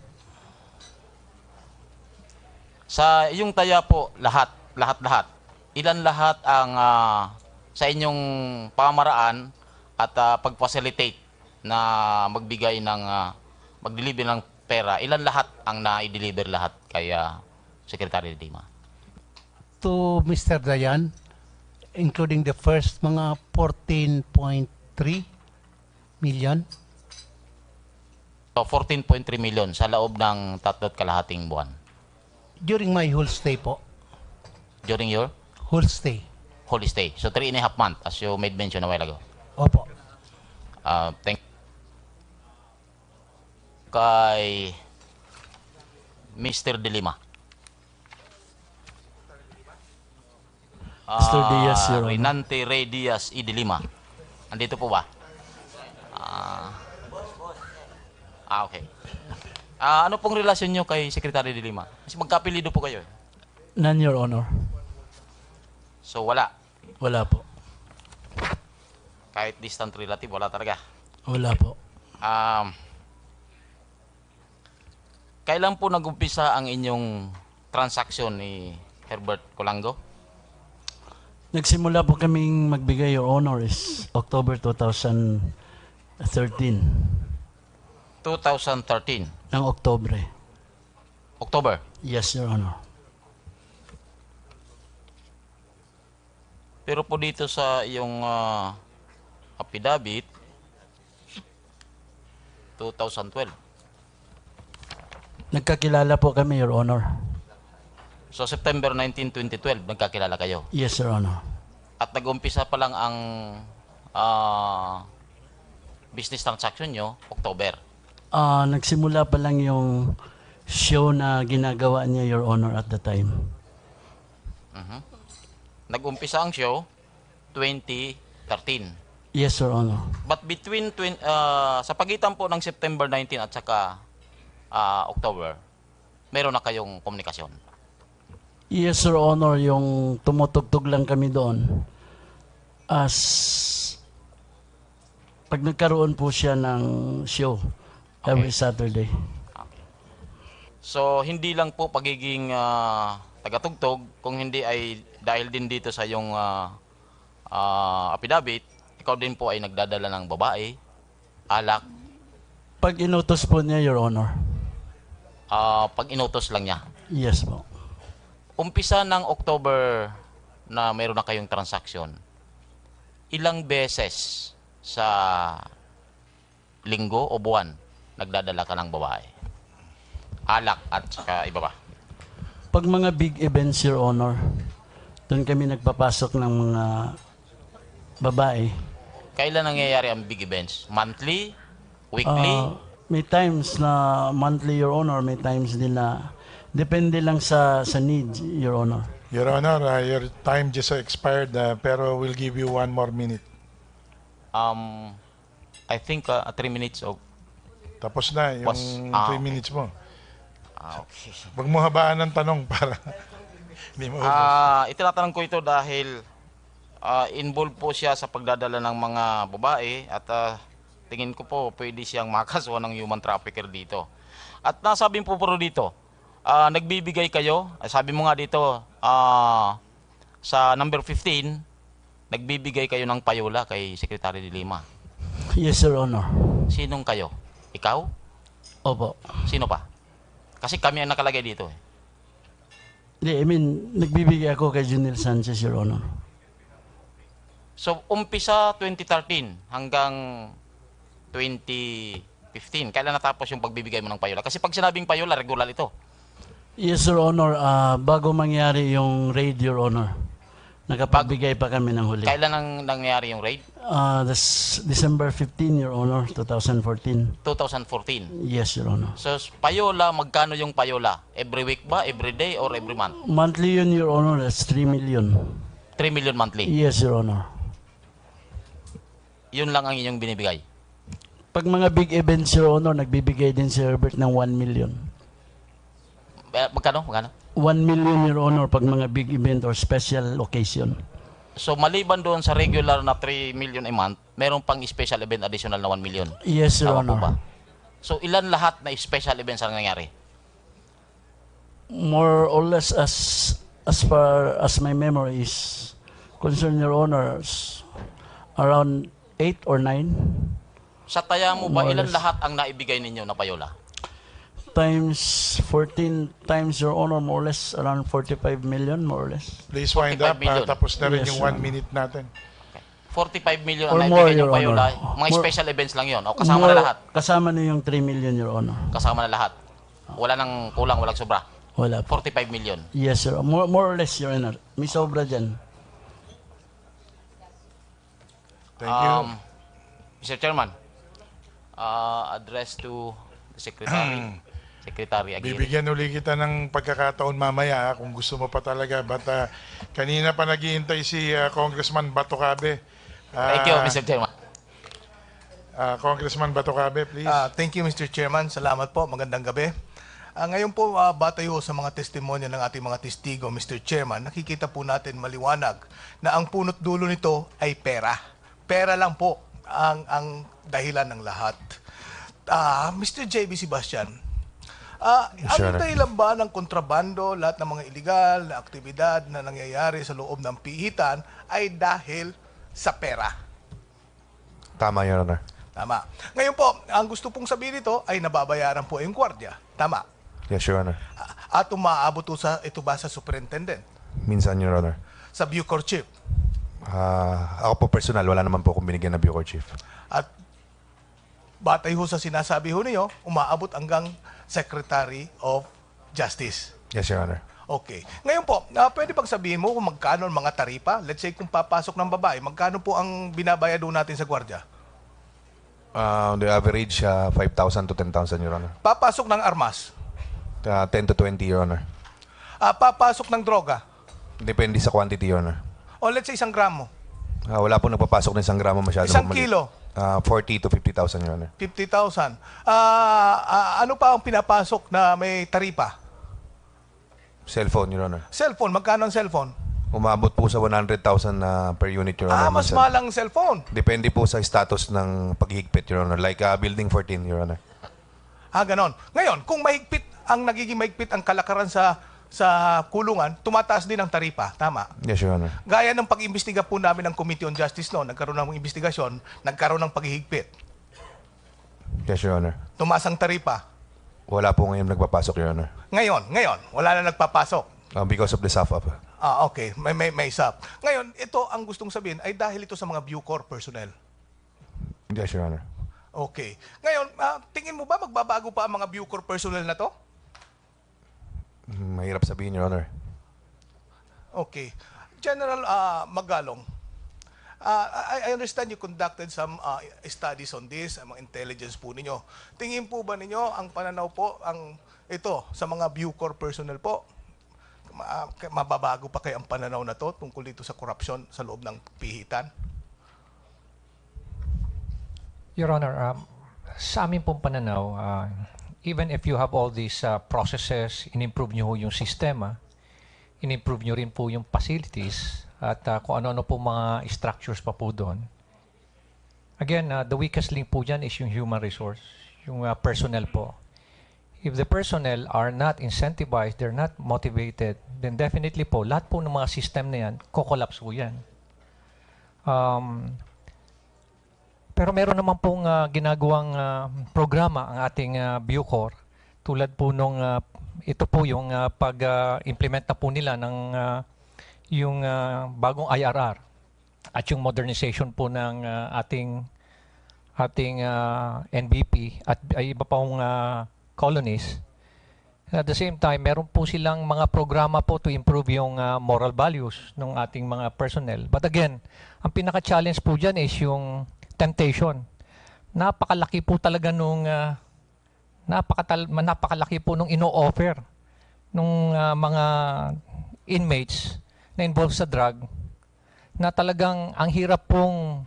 Sa iyong taya po, lahat. Ilan lahat ang sa inyong pamaraan at pag-facilitate na magbigay ng mag-deliver ng pera, ilan lahat ang na-deliver lahat kay Secretary de Lima? To Mr. Dayan, including the first mga 14.3 million. So 14.3 million sa loob ng 3 kalahating buwan. During my whole stay po. During your? Whole stay. Whole stay. So 3.5 months as you made mention a while ago. Opo. Thank kay Mr. De Lima. Mr. Diaz, Your Honor. Renante Ray Diaz E. De Lima. Andito po ba? Okay. Ano pong relasyon nyo kay Secretary De Lima? Kasi magkapilido po kayo. None, Your Honor. So wala? Wala po. Kahit distant relative, wala talaga? Wala po. Kailan po nag-umpisa ang inyong transaksyon ni Herbert Colango? Nagsimula po kaming magbigay, Your Honor, is October 2013. 2013? Ng Oktobre. October? Yes, Your Honor. Pero po dito sa iyong affidavit, 2012. Nagkakilala po kami, Your Honor. So September 19, 2012, nagkakilala kayo? Yes, Your Honor. At nag-umpisa pa lang ang business transaction nyo, October? Nagsimula pa lang yung show na ginagawa niya, Your Honor, at the time. Nag-umpisa ang show, 2013. Yes, Your Honor. But between, sa pagitan po ng September 19 at saka October, meron na kayong komunikasyon? Yes, Your Honor, yung tumutugtog lang kami doon. As pag nagkaroon po siya ng show every Saturday. Okay. So, hindi lang po pagiging tagatugtog, kung hindi ay dahil din dito sa yung affidavit, ikaw din po ay nagdadala ng babae, alak. Pag inutos po niya, Your Honor. Pag inutos lang niya? Yes po. Umpisa ng October na mayroon na kayong transaksyon, ilang beses sa linggo o buwan nagdadala ka ng babae. Alak at saka iba pa. Pag mga big events, Your Honor, doon kami nagpapasok ng mga babae. Kailan nangyayari ang big events? Monthly? Weekly? May times na monthly, Your Honor, may times din na depende lang sa need, Your Honor. Your Honor, your time just expired, pero we'll give you 1 more minute. I think 3 minutes of... Tapos na yung 3 minutes mo. Okay. Huwag mo habaan ng tanong para hindi mo ubos. Itinatanong ko ito dahil involved po siya sa pagdadala ng mga babae at tingin ko po pwede siyang makasuhan ng human trafficker dito. At nasabi po dito, nagbibigay kayo, sabi mo nga dito, sa number 15, nagbibigay kayo ng payola kay Secretary de Lima. Yes, Your Honor. Sinong kayo? Ikaw? Opo. Sino pa? Kasi kami ang nakalagay dito. Hindi, I mean, nagbibigay ako kay Junel Sanchez, Your Honor. So, umpisa 2013 hanggang 2015. Kailan natapos yung pagbibigay mo ng payola? Kasi pag sinabing payola, regular ito. Yes, Your Honor. Bago mangyari yung raid, Your Honor, nakapagbigay pa kami ng huli. Kailan ang nangyari yung raid? December 15, Your Honor, 2014. 2014. Yes, Your Honor. So, payola, magkano yung payola? Every week ba? Every day? Or every month? Monthly yun, Your Honor. That's 3 million. 3 million monthly? Yes, Your Honor. Yun lang ang inyong binibigay? Pag mga big events, Your Honor, nagbibigay din si Herbert ng 1 million. Magkano? 1 million, Your Honor, pag mga big event or special occasion. So, maliban doon sa regular na 3 million a month, meron pang special event additional na 1 million? Yes, Your Tama po Honor. ba? So, ilan lahat na special events ang nangyari? More or less as far as my memory is concerned, Your Honor, around 8 or 9. Sa taya mo ba, More or ilan less. lahat ang naibigay ninyo na payola? Times 14 times, Your Honor, more or less around 45 million, more or less. Please wind 45 up. million. Tapos na rin Yes, yung Your 1 minute natin. 45 million Or ang more, naibigay Your yung payola. Honor. Mga More- special events lang yon o kasama More- na lahat? Kasama na yung 3 million, Your Honor. Kasama na lahat? Wala nang kulang, walang sobra? Wala po. 45 million. Yes, sir. More or less, Your Honor. May sobra dyan. Thank you. Mr. Chairman, address to the Secretary. Secretary Aguirre. Bibigyan uli kita ng pagkakataon mamaya kung gusto mo pa talaga. But kanina pa naghihintay si Congressman Batocabe. Thank you, Mr. Chairman. Congressman Batocabe, please. Thank you, Mr. Chairman. Salamat po. Magandang gabi. Ngayon po, batayo sa mga testimonya ng ating mga testigo, Mr. Chairman, nakikita po natin maliwanag na ang punot dulo nito ay pera. Pera lang po ang dahilan ng lahat. Mr. J.B. Sebastian, ang dahilan ba ng kontrabando, lahat ng mga illegal na aktibidad na nangyayari sa loob ng pihitan ay dahil sa pera? Tama, Your Honor. Tama. Ngayon po, ang gusto pong sabihin nito ay nababayaran po yung gwardiya. Tama. Yes, Your Honor. At umaabot po ito ba sa superintendent? Minsan, Your Honor. Sa Bucor Chief? Ako po personal, wala naman po akong binigyan na Bucor Chief. At batay ho sa sinasabi ho niyo, umaabot hanggang Secretary of Justice. Yes, Your Honor. Okay. Ngayon po, pwede bang sabihin mo kung magkano ang mga taripa? Let's say kung papasok ng babae, magkano po ang binabayad ho natin sa gwardiya? The average, 5,000 to 10,000, Your Honor. Papasok ng armas? 10 to 20, Your Honor. Papasok ng droga? Depende sa quantity, Your Honor. O let's say 1 gramo? Wala po nagpapasok ng 1 gramo masyado. 1 kilo? 40 to 50,000, Your Honor. 50,000. Ano pa ang pinapasok na may taripa? Cellphone, Your Honor. Cellphone, magkano ang cellphone? Umabot po sa 100,000 per unit, Your Honor. Mas minsan. malang cellphone. Depende po sa status ng paghigpit, Your Honor. Like Building 14, Your Honor. Ganon. Ngayon, kung nagiging mahigpit ang kalakaran sa kulungan, tumataas din ang taripa. Tama? Yes, Your Honor. Gaya ng pag-imbestiga po namin ng Committee on Justice noon, nagkaroon ng investigasyon, nagkaroon ng paghihigpit. Yes, Your Honor. Tumaas ang taripa. Wala po ngayon nagpapasok, Your Honor. Ngayon, wala na nagpapasok. Because of the SAF-up. Okay. May SAP. Ngayon, ito ang gustong sabihin ay dahil ito sa mga Bucor personnel. Yes, Your Honor. Okay. Ngayon, tingin mo ba magbabago pa ang mga Bucor personnel na to? Mahirap sabihin, Your Honor. Okay. General Magalong, I understand you conducted some studies on this, ang mga intelligence po ninyo. Tingin po ba ninyo ang pananaw po ito sa mga Bucor personnel po? Mababago pa kaya ang pananaw na to tungkol dito sa korupsyon sa loob ng pihitan? Your Honor, sa amin pong pananaw, even if you have all these processes, in-improve nyo yung sistema, in-improve nyo rin po yung facilities, at kung ano-ano po mga structures pa po doon. Again, the weakest link po dyan is yung human resource, yung personnel po. If the personnel are not incentivized, they're not motivated, then definitely po, lahat po ng mga system na yan, kokolaps po yan. Pero meron naman pong ginagawang programa ang ating Bucor, tulad po nung ito po yung pag-implement na po nila ng yung bagong IRR at yung modernization po ng ating NBP at iba pang colonies. At the same time, meron po silang mga programa po to improve yung moral values ng ating mga personnel. But again, ang pinaka-challenge po dyan is yung temptation. Napakalaki po talaga nung napakalaki po nung ino-offer nung mga inmates na involved sa drug na talagang ang hirap pong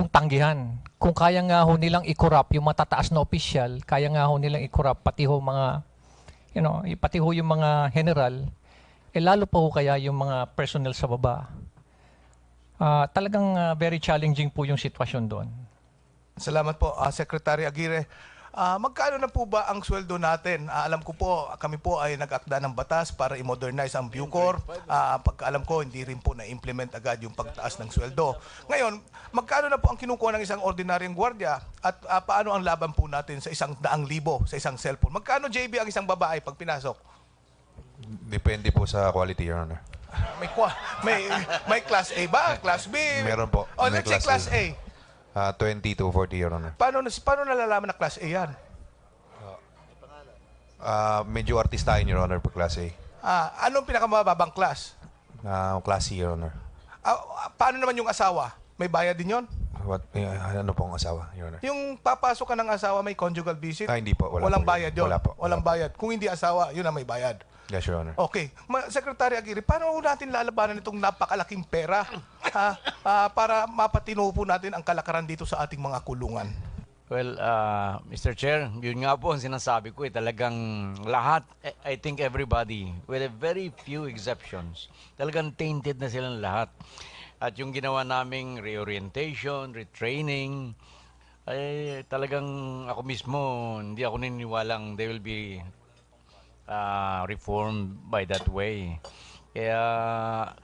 tanggihan. Kung kaya nga ho nilang i-corrupt yung matataas na opisyal, kaya nga ho nilang i-corrupt pati ho mga pati ho yung mga general, lalo pa ho kaya yung mga personnel sa baba. Talagang very challenging po yung sitwasyon doon. Salamat po, Secretary Aguirre. Magkano na po ba ang sweldo natin? Alam ko po, kami po ay nag-akda ng batas para i-modernize ang Bucor. Pagkaalam ko, hindi rin po na-implement agad yung pagtaas ng sweldo. Ngayon, magkano na po ang kinukuha ng isang ordinaryong gwardiya? At paano ang laban po natin sa 100,000 sa isang cellphone? Magkano, JB, ang isang babae pag pinasok? Depende po sa quality, Your Honor. May class A ba? Class B? Meron po. Oh, May let's say class A. 20 to 40, Your Honor. Paano nalalaman na class A yan? Medyo artistahin, Your Honor, pag class A. Anong pinakamababang class? Class C, Your Honor. Paano naman yung asawa? May bayad din yon? Ano pong asawa, Your Honor? Yung papasok ka ng asawa, may conjugal visit? Hindi po. Walang po bayad yun? Wala po. Walang bayad. Kung hindi asawa, yun ang may bayad. Yes, Your Honor. Okay. Secretary Aguirre, paano natin lalabanan itong napakalaking pera para mapatino po natin ang kalakaran dito sa ating mga kulungan? Well, Mr. Chair, yun nga po ang sinasabi ko talagang lahat, I think everybody, with a very few exceptions, talagang tainted na silang lahat. At yung ginawa naming reorientation, retraining, ay talagang ako mismo, hindi ako niniwalang they will be reformed by that way. Kaya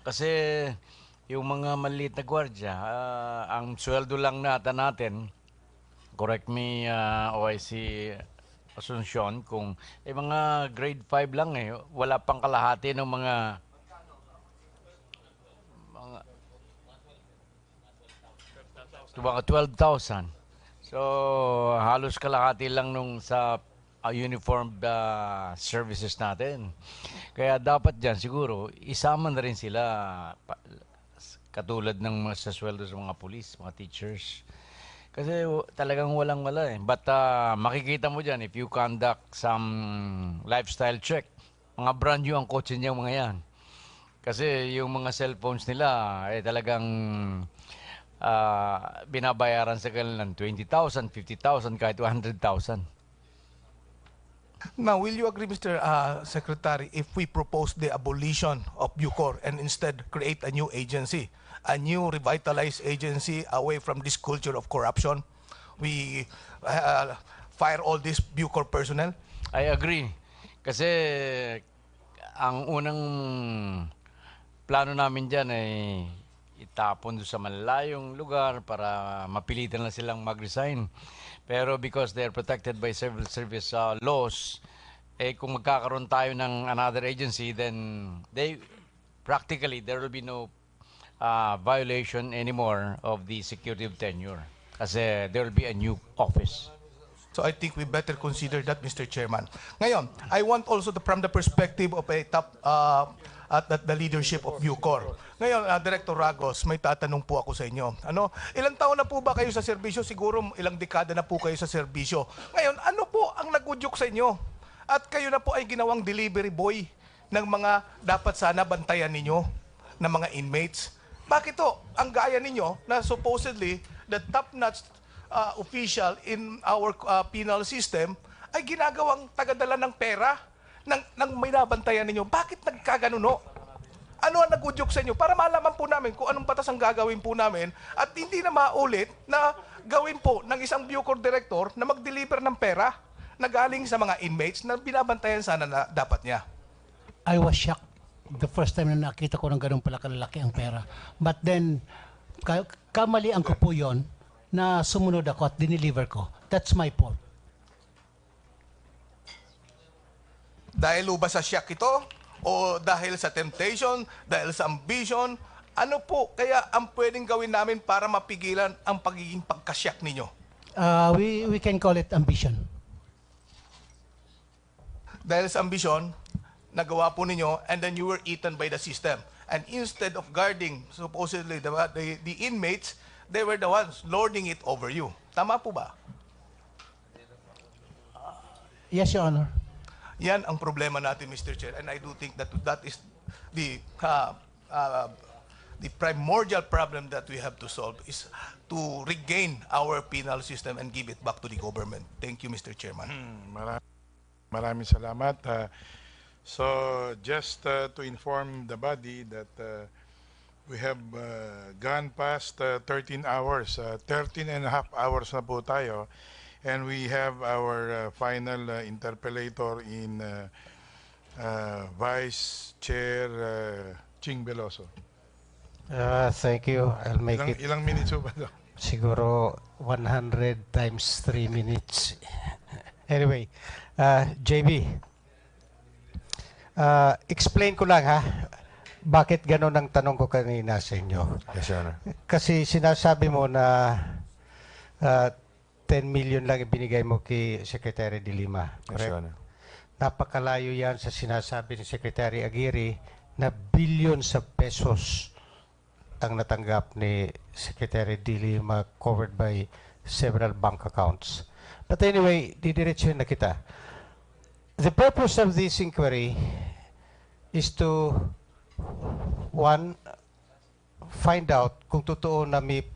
kasi yung mga maliit na gwardiya, ang sweldo lang natin, correct me OIC Asuncion, kung mga grade 5 lang wala pang kalahati ng mga 12,000. So halos kalahati lang nung sa uniformed services natin. Kaya dapat dyan siguro, isama na rin sila katulad ng sa sweldo sa mga police, mga teachers. Kasi talagang walang-wala But makikita mo dyan, if you conduct some lifestyle check, mga brand new ang kotse niya mga yan. Kasi yung mga cellphones nila, talagang binabayaran sa kanila ng 20,000, 50,000, kahit 100,000. Now, will you agree, Mr. Secretary, if we propose the abolition of Bucor and instead create a new agency, a new revitalized agency away from this culture of corruption? We fire all this Bucor personnel? I agree. Kasi ang unang plano namin dyan ay itapon doon sa malalayong lugar para mapilitan na silang mag-resign. Pero because they're protected by civil service laws, kung magkakaroon tayo ng another agency, then practically there will be no violation anymore of the security of tenure. Kasi there will be a new office. So I think we better consider that, Mr. Chairman. Ngayon, I want also from the perspective of a top at the leadership of Bucor. Ngayon, Director Ragos, may tatanong po ako sa inyo. Ilang taon na po ba kayo sa serbisyo? Siguro ilang dekada na po kayo sa serbisyo. Ngayon, ano po ang nagudyok sa inyo? At kayo na po ay ginawang delivery boy ng mga dapat sana bantayan ninyo ng mga inmates. Bakit to? Ang gaya ninyo na supposedly the top-notch official in our penal system ay ginagawang tagadala ng pera ng may nabantayan ninyo. Bakit nagkaganuno? Ano ang nagudyok sa inyo? Para malaman po namin kung anong batas ang gagawin po namin at hindi na maulit na gawin po ng isang Bucor director na mag-deliver ng pera na galing sa mga inmates na binabantayan sana na dapat niya. I was shocked the first time na nakita ko ng ganun pala kalalaki ang pera. But then, kamalian ko po yon na sumunod ako at dineliver ko. That's my fault. Dahil ba sa shock ito? O dahil sa temptation? Dahil sa ambition? Ano po kaya ang pwedeng gawin namin para mapigilan ang pagiging pagka-shock ninyo? We can call it ambition. Dahil sa ambisyon, nagawa po ninyo and then you were eaten by the system. And instead of guarding supposedly the inmates, they were the ones lording it over you. Tama po ba? Yes, Your Honor. Yan ang problema natin, Mr. Chair. And I do think that is the primordial problem that we have to solve is to regain our penal system and give it back to the government. Thank you, Mr. Chairman. Maraming salamat. So just to inform the body that we have gone past 13 hours. 13 and a half hours na po tayo. And we have our final interpellator in Vice Chair Ching Veloso. Thank you. I'll make it. Ilang minutes ba ito? Siguro 100 times 3 minutes. Anyway, JB, explain ko lang ha, bakit ganun ang tanong ko kanina sa inyo. Yes, Your Honor. Kasi sinasabi mo na 10 million lang ibinigay mo kay Secretary De Lima. Yes, Your Honor. Napakalayo yan sa sinasabi ni Secretary Aguirre na billion sa pesos ang natanggap ni Secretary De Lima covered by several bank accounts. But anyway, didiretsuhin na kita. The purpose of this inquiry is to, one, find out kung totoo na may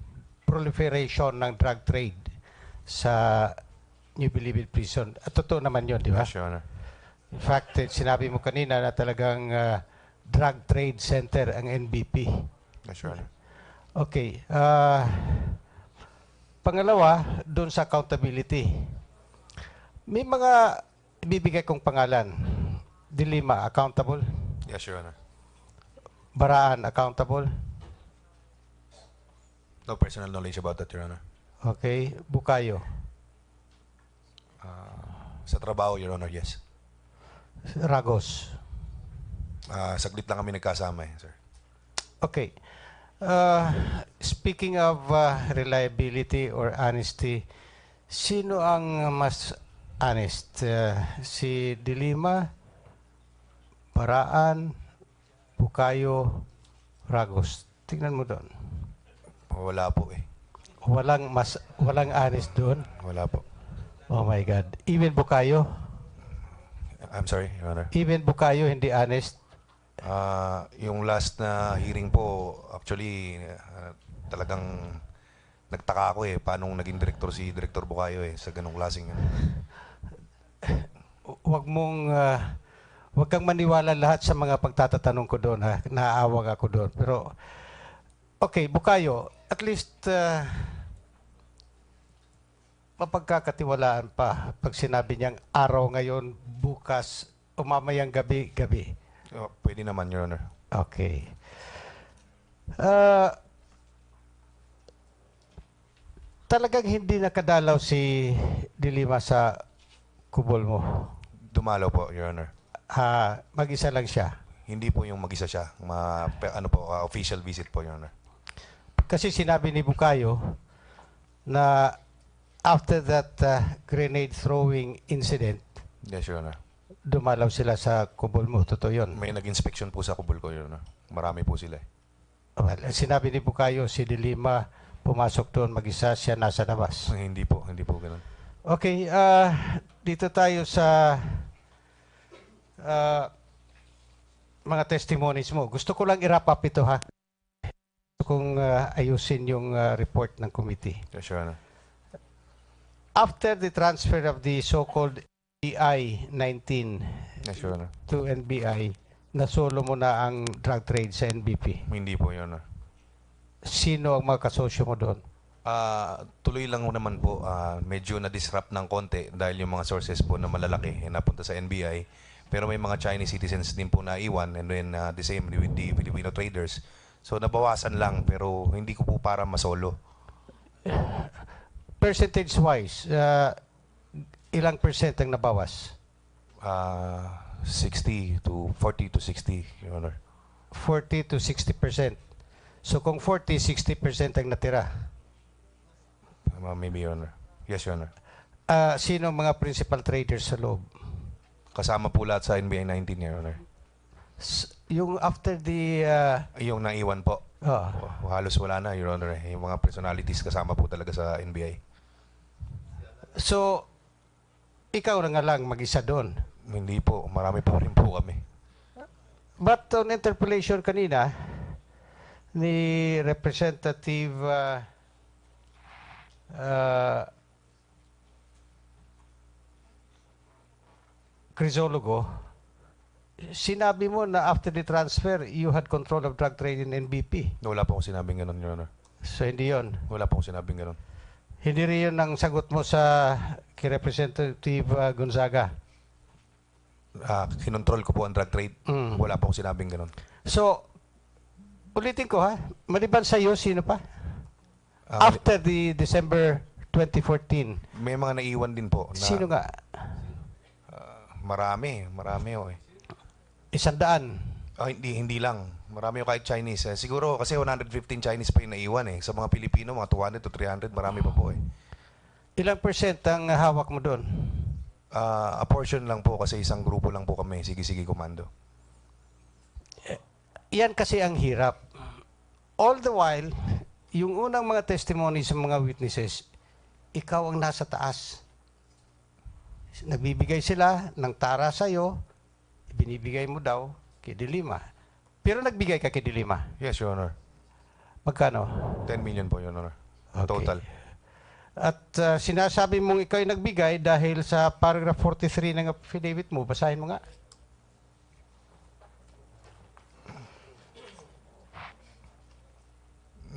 proliferation ng drug trade sa New Bilibid Prison. At totoo naman yun, di ba? Yes, Your Honor. In fact, sinabi mo kanina na talagang drug trade center ang NBP. Yes, Your Honor. Okay. Pangalawa, doon sa accountability. May mga ibibigay kong pangalan. De Lima, accountable. Yes, Your Honor. Baraan, accountable. No personal knowledge about that, Your Honor. Okay. Bukayo. Sa trabaho, Your Honor, yes. Ragos. Saglit lang kami nagkasama, sir. Okay. Speaking of reliability or honesty, sino ang mas honest? Si De Lima, Baraan, Bukayo, Ragos. Tingnan mo doon. Wala po eh. Walang honest doon? Wala po. Oh my God. Even Bukayo? I'm sorry, Your Honor. Even Bukayo, hindi honest? Yung last na hearing po, actually, talagang nagtaka ako eh. Paano naging director si Director Bukayo eh, sa ganong klaseng. Huwag kang maniwala lahat sa mga pagtatatanong ko doon ha. Naaawag ako doon. Pero, okay, Bukayo, at least mapagkakatiwalaan pa pag sinabi niyang araw ngayon, bukas, o mamayang gabi. Pwede naman, Your Honor. Okay. Talagang hindi nakadalaw si De Lima sa kubol mo? Dumalaw po, Your Honor. Mag-isa lang siya? Hindi po yung mag-isa siya. Official visit po, Your Honor. Kasi sinabi ni Bukayo na after that grenade throwing incident, Yes, Your Honor. dumalaw sila sa kubol mo. Totoo yun. May nag-inspection po sa kubol ko, Your Honor. Marami po sila eh. Well, sinabi ni Bukayo, si De Lima pumasok doon mag-isa, siya nasa labas. Hindi po ganun. Okay, dito tayo sa mga testimonies mo. Gusto ko lang i-wrap up ito, ha? Gusto kong ayusin yung report ng committee. Yes, Your Honor. After the transfer of the so-called NBI-19 Yes, Your Honor. to NBI, nasolo mo na ang drug trade sa NBP. Hindi po, Your Honor. Sino ang mga kasosyo mo doon? Tuloy lang naman po, medyo na-disrupt ng konti dahil yung mga sources po na malalaki napunta sa NBI. Pero may mga Chinese citizens din po na iwan, and then the same with the Filipino traders. So nabawasan lang, pero hindi ko po para masolo. Percentage-wise, ilang percent ang nabawas? 40 to 60, Your Honor. 40 to 60%. So kung 40, 60% ang natira. Maybe, Your Honor. Yes, Your Honor. Sino ang mga principal traders sa loob? Kasama po lahat sa NBI 19, Your Honor. Yung after the... Yung naiwan po. Halos wala na, Your Honor. Yung mga personalities kasama po talaga sa NBI. So, ikaw na nga lang mag-isa doon. Hindi po. Marami po rin po kami. But on interpellation kanina, ni Representative Crisologo, sinabi mo na after the transfer, you had control of drug trade in NBP. Wala po akong sinabing ganun, Your Honor. So, hindi yun. Wala po akong sinabing ganun. Hindi rin yun ang sagot mo sa kay Representative Gonzaga. Kinontrol ko po ang drug trade. Wala po akong sinabing ganun. So, ulitin ko, ha? Maliban sa iyo, sino pa? After the December 2014. May mga naiwan din po. Na, Sino nga? Marami oh eh. 100. Hindi lang. Marami yung kahit Chinese. Siguro kasi 115 Chinese pa yung naiwan eh. Sa mga Pilipino, mga 200 to 300, marami pa po eh. Ilang percent ang hawak mo doon? A portion lang po kasi isang grupo lang po kami. Sige, komando. Yan kasi ang hirap. All the while, yung unang mga testimony sa mga witnesses, ikaw ang nasa taas. Nagbibigay sila ng tara sa'yo, binibigay mo daw kay De Lima. Pero nagbigay ka kay De Lima. Yes, Your Honor. Magkano? 10 million po, Your Honor. Okay. Total. At sinasabi mong ikaw ay nagbigay dahil sa paragraph 43 ng affidavit mo. Basahin mo nga.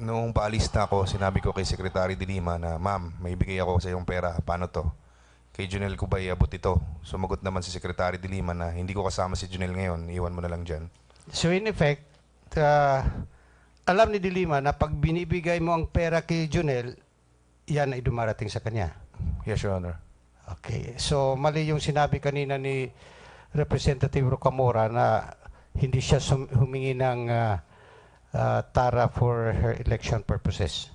Noong paalis na ako, sinabi ko kay Secretary De Lima na, Ma'am, may bigay ako sa iyong pera. Paano to? Kay Junel ko ba iabot ito? Sumagot naman si Secretary De Lima na hindi ko kasama si Junel ngayon. Iwan mo na lang dyan. So in effect, alam ni De Lima na pag binibigay mo ang pera kay Junel, yan ay dumarating sa kanya. Yes, Your Honor. Okay. So mali yung sinabi kanina ni Representative Rocamora na hindi siya humingi ng tara for her election purposes.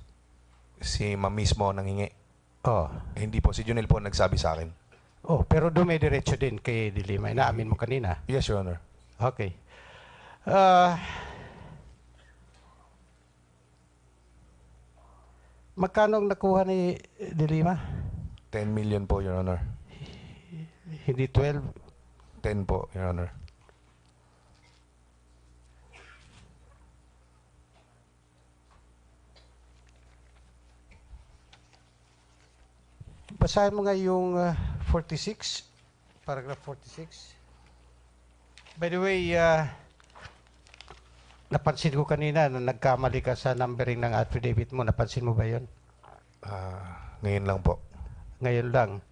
Si Ma'am mismo nangingi. Oh. Hindi po. Si Junel po nagsabi sa akin. Oh, pero dumidiretso din kay De Lima. Inaamin mo kanina. Yes, Your Honor. Okay. Magkano ang nakuha ni De Lima? 10 million po, Your Honor. Hindi 12? 10 po, Your Honor. Basahin mo nga yung 46, paragraph 46. By the way, napansin ko kanina na nagkamali ka sa numbering ng affidavit mo. Napansin mo ba yun? Ngayon lang po. Ngayon lang.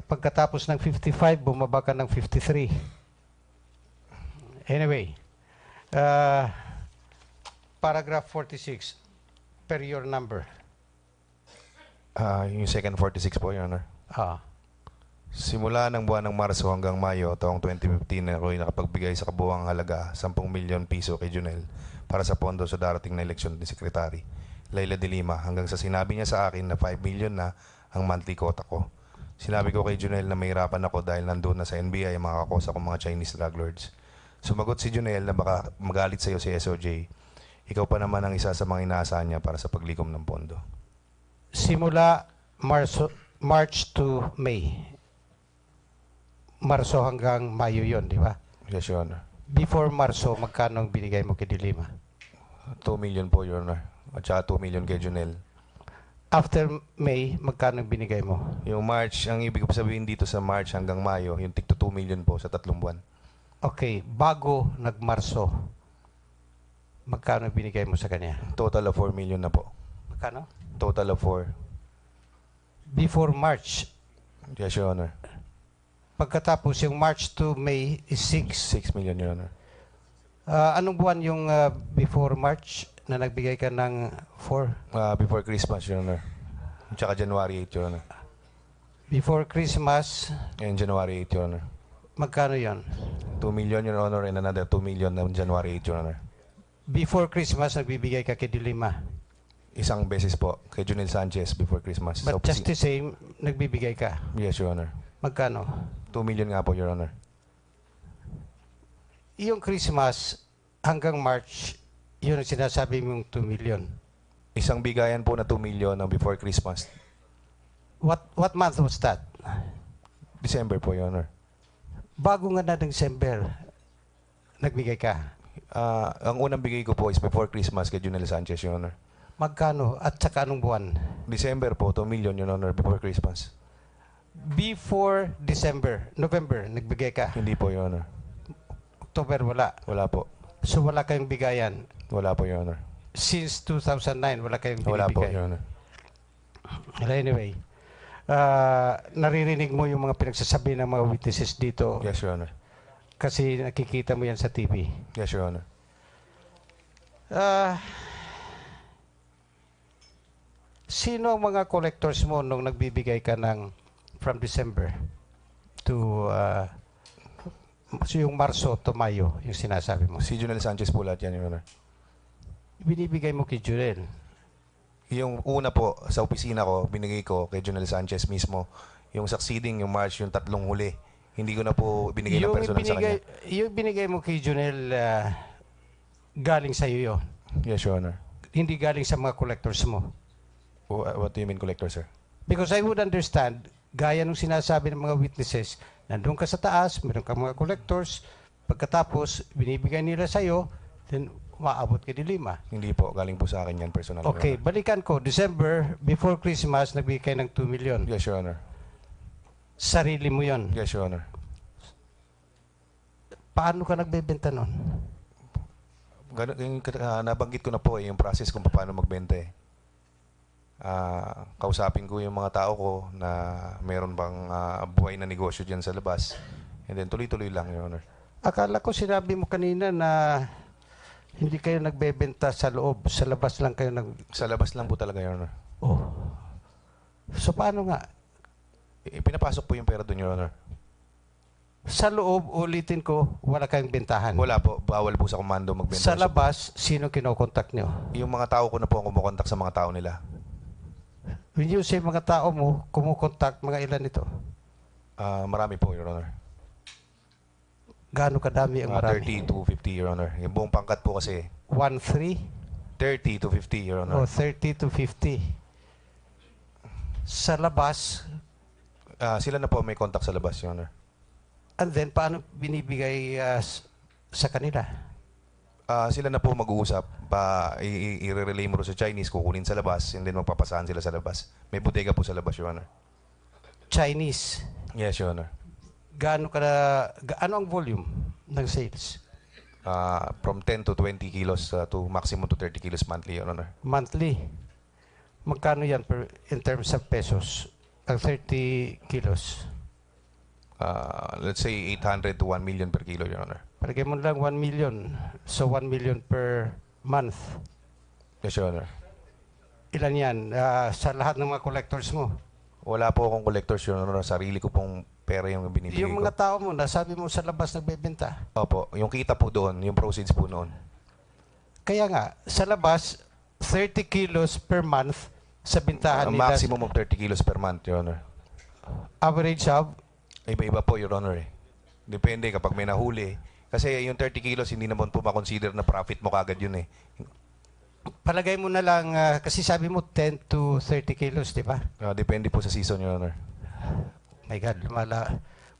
Pagkatapos ng 55, bumaba ka ng 53. Anyway, paragraph 46, per your number. Yung second 46 po, Your Honor. Simula ng buwan ng Marso hanggang Mayo taong 2015, ako'y nakapagbigay sa kabuuang halaga 10 milyon piso kay Junel para sa pondo sa darating na eleksyon ni Sekretary. Laila de Lima, hanggang sa sinabi niya sa akin na 5 million na ang monthly quota ko. Sinabi ko kay Junel na mahirapan ako dahil nandun na sa NBI ang mga kakosa kong mga Chinese drug lords. Sumagot si Junel na baka magalit sa'yo si SOJ. Ikaw pa naman ang isa sa mga inaasahan niya para sa paglikom ng pondo. Simula March to May. Marso hanggang Mayo yon, di ba? Yes, Your Honor. Before Marso, magkano ang binigay mo kay De Lima? 2 million po, Your Honor. At saka 2 million kay Junel. After May, magkano ang binigay mo? Yung March, ang ibig ko sabihin dito sa March hanggang Mayo, yung tig to 2 million po sa 3 buwan. Okay, bago nagmarso, magkano ang binigay mo sa kanya? Total of 4 million na po. Magkano? Total of 4. Before March. Yes, Your Honor. Pagkatapos, yung March to May is 6. 6 million, Your Honor. Anong buwan yung before March na nagbigay ka ng 4? Before Christmas, Your Honor. Tsaka January 8, Your Honor. Before Christmas? And January 8, Your Honor. Magkano yon? 2 million, Your Honor, and another 2 million na January 8, Your Honor. Before Christmas, nagbibigay ka kay De Lima? Isang beses po, kay Junel Sanchez before Christmas. But just the same, nagbibigay ka? Yes, Your Honor. Magkano? 2 million nga po, Your Honor. Yung Christmas hanggang March, yun ang sinasabi mong 2 million. Isang bigayan po na 2 million na before Christmas. What month was that? December po, Your Honor. Bago nga na ng December, nagbigay ka? Ang unang bigay ko po is before Christmas kay Junel Sanchez, Your Honor. Magkano? At saka anong buwan? December po, 2 million, Your Honor, before Christmas. Before December, November, nagbigay ka? Hindi po, Your Honor. October, wala? Wala po. So wala kayong bigayan? Wala po, Your Honor. Since 2009, wala kayong binibigay? Wala po, Your Honor. Anyway, naririnig mo yung mga pinagsasabi ng mga witnesses dito? Yes, Your Honor. Kasi nakikita mo yan sa TV? Yes, Your Honor. Sino ang mga collectors mo nung nagbibigay ka ng from December to yung Marso to Mayo, yung sinasabi mo? Si Junel Sanchez po lahat yan, Your Honor. Binibigay mo kay Junel? Yung una po, sa opisina ko, binigay ko kay Junel Sanchez mismo. Yung succeeding, yung March, yung 3 huli. Hindi ko na po binigay ng personal sa kanya. Yung binigay mo kay Junel, galing sa iyo yun? Yes, Your Honor. Hindi galing sa mga collectors mo? What do you mean collector, sir? Because I would understand, gaya nung sinasabi ng mga witnesses, nandun ka sa taas, meron ka mga collectors, pagkatapos, binibigay nila sa'yo, then umaabot kay De Lima. Hindi po, galing po sa akin yan personal. Okay, balikan ko. December, before Christmas, nagbigay ng 2 million. Yes, Your Honor. Sarili mo yon? Yes, Your Honor. Paano ka nagbebenta nun? Nabanggit ko na po yung process kung paano magbenta eh. Kausapin ko yung mga tao ko na meron bang buhay na negosyo dyan sa labas. And then tuloy-tuloy lang, Your Honor. Akala ko sinabi mo kanina na hindi kayo nagbebenta sa loob. Sa labas lang kayo Sa labas lang po talaga, Your Honor. Oh. So paano nga? Pinapasok po yung pera doon, Your Honor. Sa loob, ulitin ko, wala kayong bentahan? Wala po. Bawal po sa komando magbenta. Sa labas, sino kinokontak nyo? Yung mga tao ko na po ang kumukontak sa mga tao nila. When you say mga tao mo, kumukontak mga ilan ito? Marami po, Your Honor. Gaano kadami ang marami? 30 to 50, Your Honor. Yung buong pangkat po kasi. 1-3? 30 to 50, Your Honor. 30 to 50. Sa labas? Sila na po may contact sa labas, Your Honor. And then, paano binibigay sa kanila? Sila na po mag-uusap. I-relay mo sa Chinese, kukunin sa labas, and then magpapasahan sila sa labas. May bodega po sa labas, Your Honor. Chinese? Yes, Your Honor. Ano ang volume ng sales? From 10 to 20 kilos to maximum to 30 kilos monthly, Your Honor. Monthly? Magkano yan in terms of pesos? Ang 30 kilos? Let's say 800 to 1 million per kilo, Your Honor. Parang mo lang 1 million. So 1 million per month. Yes, Your Honor. Ilan yan? Sa lahat ng mga collectors mo? Wala po akong collectors, Your Honor. Sarili ko pong pera yung binibigay Yung ko. mga tao mo, nasabi mo sa labas nagbebenta. Opo. Yung kita po doon, yung proceeds po noon. Kaya nga, sa labas, 30 kilos per month sa bintahan A nila. maximum of 30 kilos per month, Your Honor. Average of? Iba-iba po, Your Honor. Depende kapag may nahuli. Kasi yung 30 kilos, hindi naman po makonsider na profit mo kagad yun eh. Palagay mo na lang, kasi sabi mo 10 to 30 kilos, di ba? Depende po sa season, Your Honor. My God,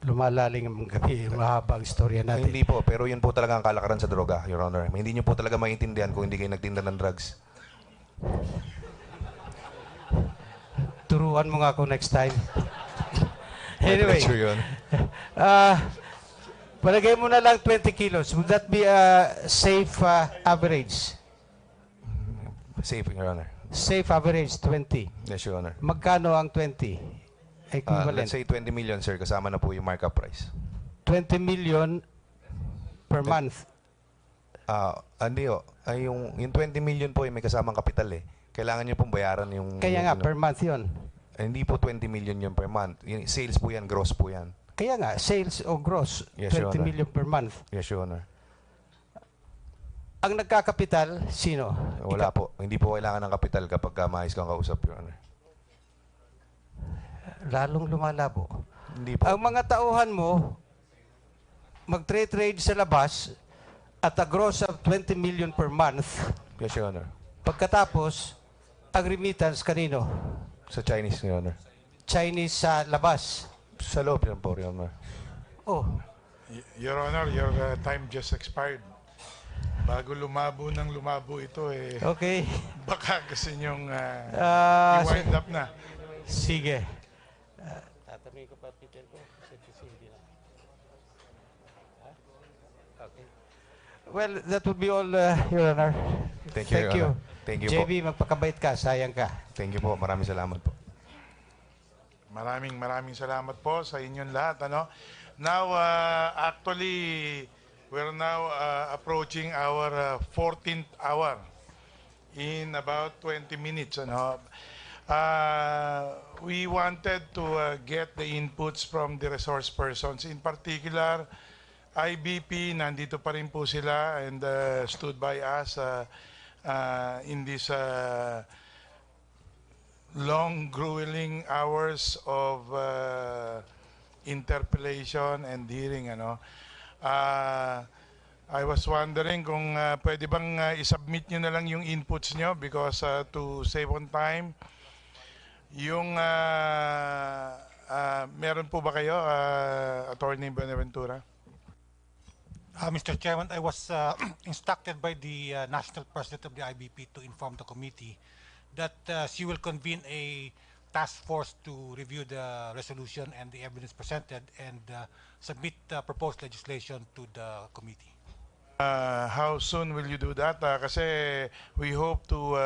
lumalaling ang gabi, mahabang istorya natin. Hindi po, pero yun po talaga ang kalakaran sa droga, Your Honor. Hindi nyo po talaga maintindihan kung hindi kayo nagtinda ng drugs. Turuan mo nga ako next time. Anyway, Sure yun. palagay mo na lang 20 kilos. Would that be a safe average? Safe, Your Honor. Safe average, 20. Yes, Your Honor. Magkano ang 20? Equivalent. Let's say 20 million, sir, kasama na po yung markup price. 20 million per month. Hindi o. Yung 20 million po, may kasamang kapital eh. Kailangan nyo pong bayaran yung... Kaya nga, per month yun. Hindi po 20 million yun per month. Yung sales po yan, gross po yan. Kaya nga, sales o gross, Yes, 20 Your Honor. million per month. Yes, Your Honor. Ang nagkakapital, sino? Wala po. Hindi po kailangan ng kapital kapag maayos kang kausap, Your Honor. Lalong lumalabo. Hindi po. Ang mga tauhan mo, mag-trade sa labas at a gross of 20 million per month. Yes, Your Honor. Pagkatapos, ang remittance kanino? Sa Chinese, Your Honor. Chinese sa labas. Sa loob yan po, Your Honor. Oh. Your Honor, your time just expired. Bago lumabo ito eh. Okay. Baka kasi nyong i-wind up na. Sige. Tatanungin ko pa Peter ko. Hindi na. Okay. Well, that would be all, Your Honor. Thank you, Your Honor. Thank you po. JB, magpakabait ka. Sayang ka. Thank you po. Maraming salamat po. Maraming salamat po sa inyong lahat. Now, actually, we're now approaching our 14th hour in about 20 minutes. We wanted to get the inputs from the resource persons. In particular, IBP, nandito pa rin po sila and stood by us in this long, grueling hours of interpellation and hearing. I was wondering kung pwede bang isubmit nyo na lang yung inputs nyo because to save on time, yung meron po ba kayo, Attorney Buenaventura? Mr. Chairman, I was instructed by the National President of the IBP to inform the committee that she will convene a task force to review the resolution and the evidence presented and submit proposed legislation to the committee. How soon will you do that? Kasi we hope to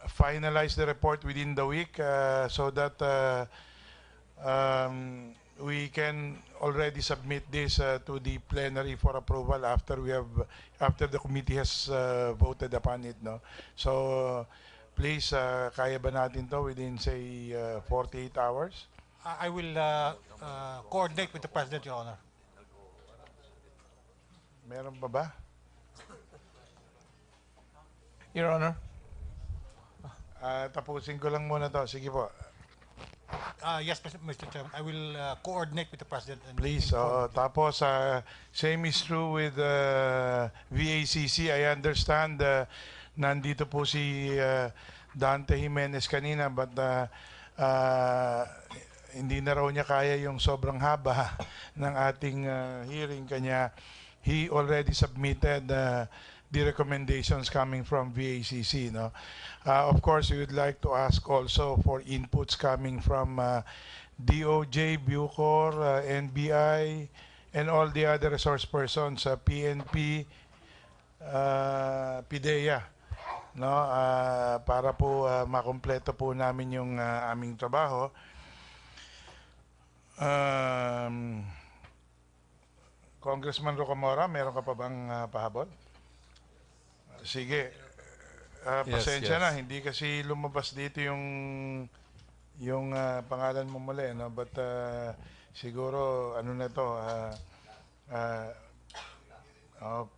finalize the report within the week so that we can already submit this to the plenary for approval after the committee has voted upon it. So please, kaya ba natin to within say 48 hours? I will coordinate with the President, Your Honor. Meron pa ba? Your Honor. Tapusin ko lang muna to. Sige po. Yes, Mr. Chairman. I will coordinate with the President. And Please. Tapos, same is true with VACC. I understand nandito po si Dante Jimenez kanina but hindi na raw niya kaya yung sobrang haba ng ating hearing. Kanya, he already submitted the recommendations coming from VACC. Of course, we would like to ask also for inputs coming from DOJ, Bucor, NBI, and all the other resource persons, PNP, PIDEA, para po makumpleto po namin yung aming trabaho. Congressman Rocamora, meron ka pa bang pahabol? Sige. Pasensya na, hindi kasi lumabas dito yung pangalan mo muli, but siguro ano na to,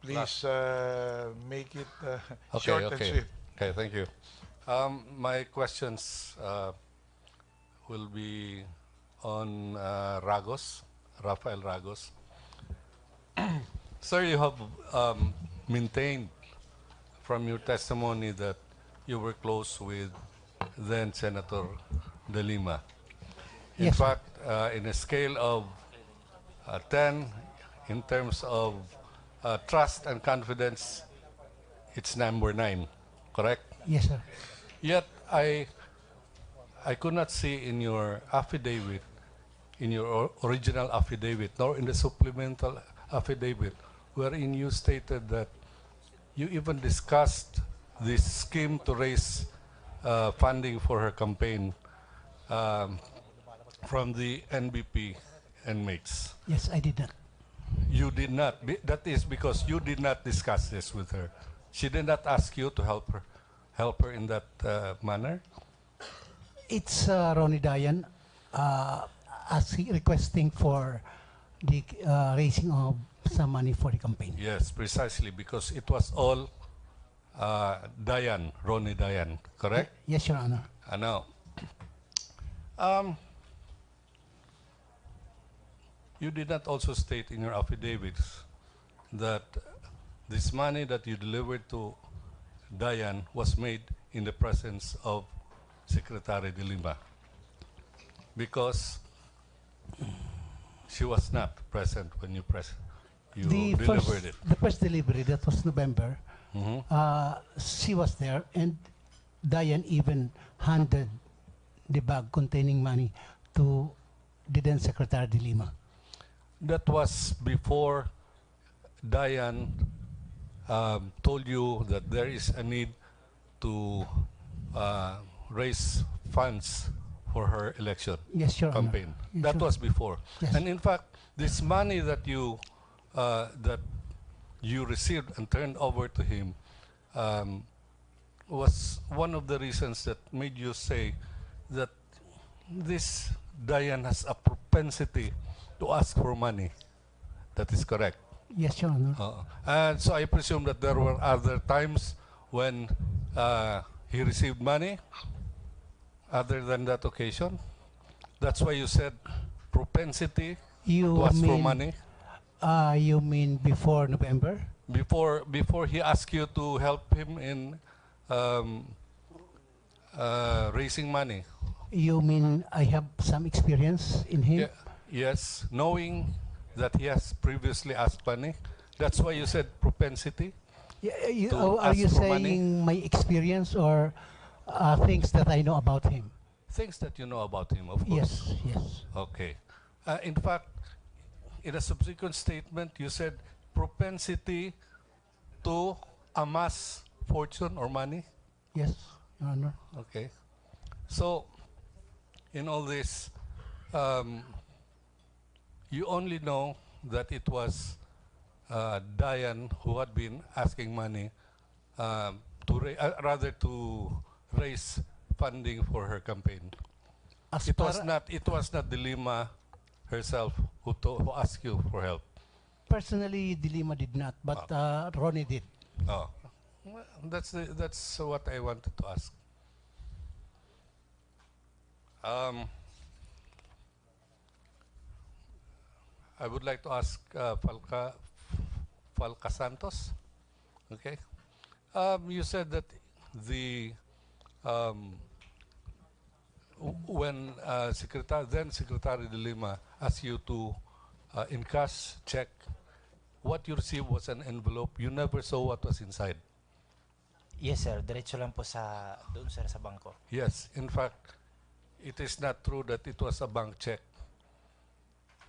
Please make it Okay, short and okay. sweet. Okay, thank you. My questions will be on Rafael Ragos. Sir, you have maintained from your testimony that you were close with then Senator De Lima. In Yes, sir. fact, in a scale of 10, in terms of trust and confidence, it's number 9, correct? Yes, sir. Yet, I could not see in your affidavit, in your original affidavit, nor in the supplemental affidavit, wherein you stated that you even discussed this scheme to raise funding for her campaign from the NBP inmates. Yes, I did not. You did not. That is because you did not discuss this with her. She did not ask you to help her in that manner. It's Ronnie Dayan requesting for the raising of some money for the campaign. Yes, precisely, because it was all Ronnie Dayan, correct? Yes, Your Honor. Now, you did not also state in your affidavits that this money that you delivered to Dayan was made in the presence of Secretary De Lima, because she was not present when you delivered it. The first delivery, that was November, she was there, and Dayan even handed the bag containing money to the then Secretary De Lima. That was before Dayan told you that there is a need to raise funds for her election Yes, Your Honor. campaign. Yes, That Your- was before. Yes. And in fact, this money that you received and turned over to him was one of the reasons that made you say that this Dayan has a propensity to ask for money. That is correct. Yes, Your Honor. And so I presume that there were other times when he received money other than that occasion. That's why you said propensity to ask for money. You mean before November? Before he asked you to help him in raising money. You mean I have some experience in him? Yes, knowing that he has previously asked money. That's why you said propensity. to Are ask you for saying money. my experience or things that I know about him? Things that you know about him, of Yes, course. yes. Okay. In fact, in a subsequent statement, you said propensity to amass fortune or money. Yes, Your Honor. Okay. So, in all this, you only know that it was Dayan who had been asking money to raise funding for her campaign. It was not De Lima herself who asked you for help. Personally, De Lima did not, but Ronnie did. Oh, well, that's what I wanted to ask. I would like to ask Falca Santos. Okay, you said that when then Secretary De Lima asked you to encash check, what you received was an envelope. You never saw what was inside. Yes, sir. Diretso lang po doon, sir, sa bangko. Yes, in fact, it is not true that it was a bank check.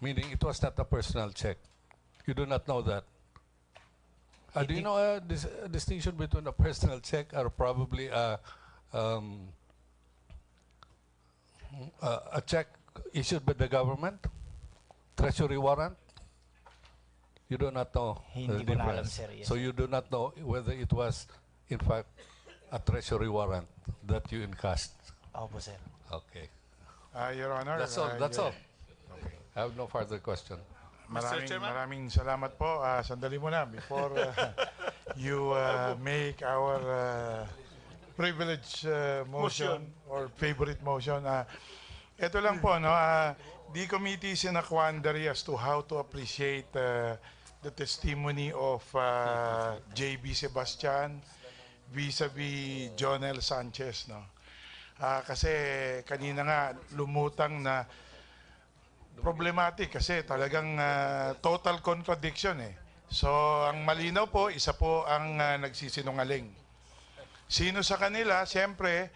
Meaning it was not a personal check. You do not know that. Do you know a distinction between a personal check or probably a check issued by the government? Treasury warrant? You do not know Hindi the ko na alam, difference. sir. Yes, So sir. you do not know whether it was, in fact, a treasury warrant that you encashed. Opo, sir. Okay. Your Honor. That's all. I have no further question. Maraming salamat po. Sandali muna before you make our privilege motion or favorite motion. Ito lang po, no? The committee is in a quandary as to how to appreciate the testimony of JB Sebastian vis-a-vis Jonel Sanchez, no? Kasi kanina nga lumutang na problematic kasi talagang total contradiction eh. So ang malinaw po, isa po ang nagsisinungaling. Sino sa kanila? Siyempre,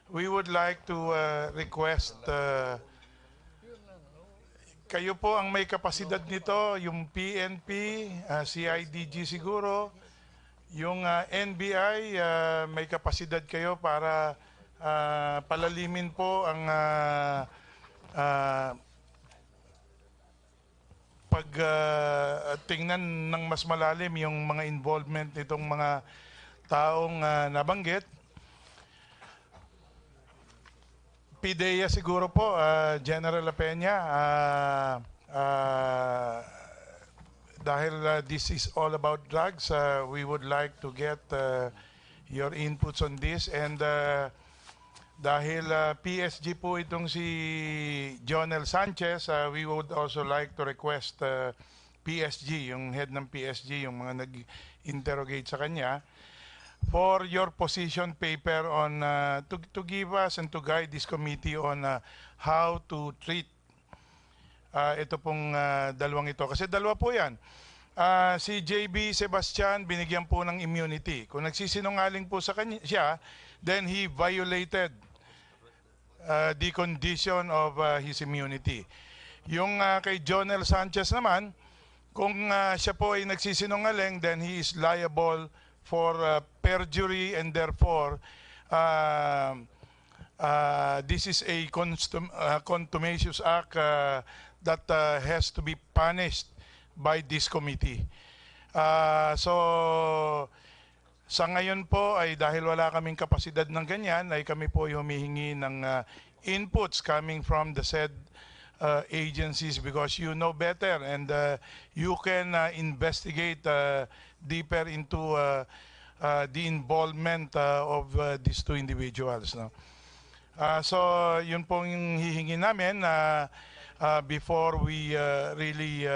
we would like to request kayo po ang may kapasidad nito, yung PNP, CIDG siguro, yung NBI, may kapasidad kayo para palalimin po ang tingnan ng mas malalim yung mga involvement nitong mga taong nabanggit. PIDEA siguro po, General Peña, dahil this is all about drugs, we would like to get your inputs on this. And dahil PSG po itong si Jonel Sanchez, we would also like to request PSG, yung head ng PSG, yung mga nag-interrogate sa kanya, for your position paper on to give us and to guide this committee on how to treat ito pong dalawang ito. Kasi dalawa po yan. Si JB Sebastian binigyan po ng immunity. Kung nagsisinungaling po sa kanya siya, then he violated the condition of his immunity. Yung kay Jonel Sanchez naman, kung siya po ay nagsisinungaling, then he is liable for perjury, and therefore this is a contumacious act that has to be punished by this committee. So sa ngayon po ay dahil wala kaming kapasidad ng ganyan, ay kami po humihingi ng inputs coming from the said agencies, because you know better and you can investigate deeper into the involvement of these two individuals, no? So yun pong yung hihingi namin before we really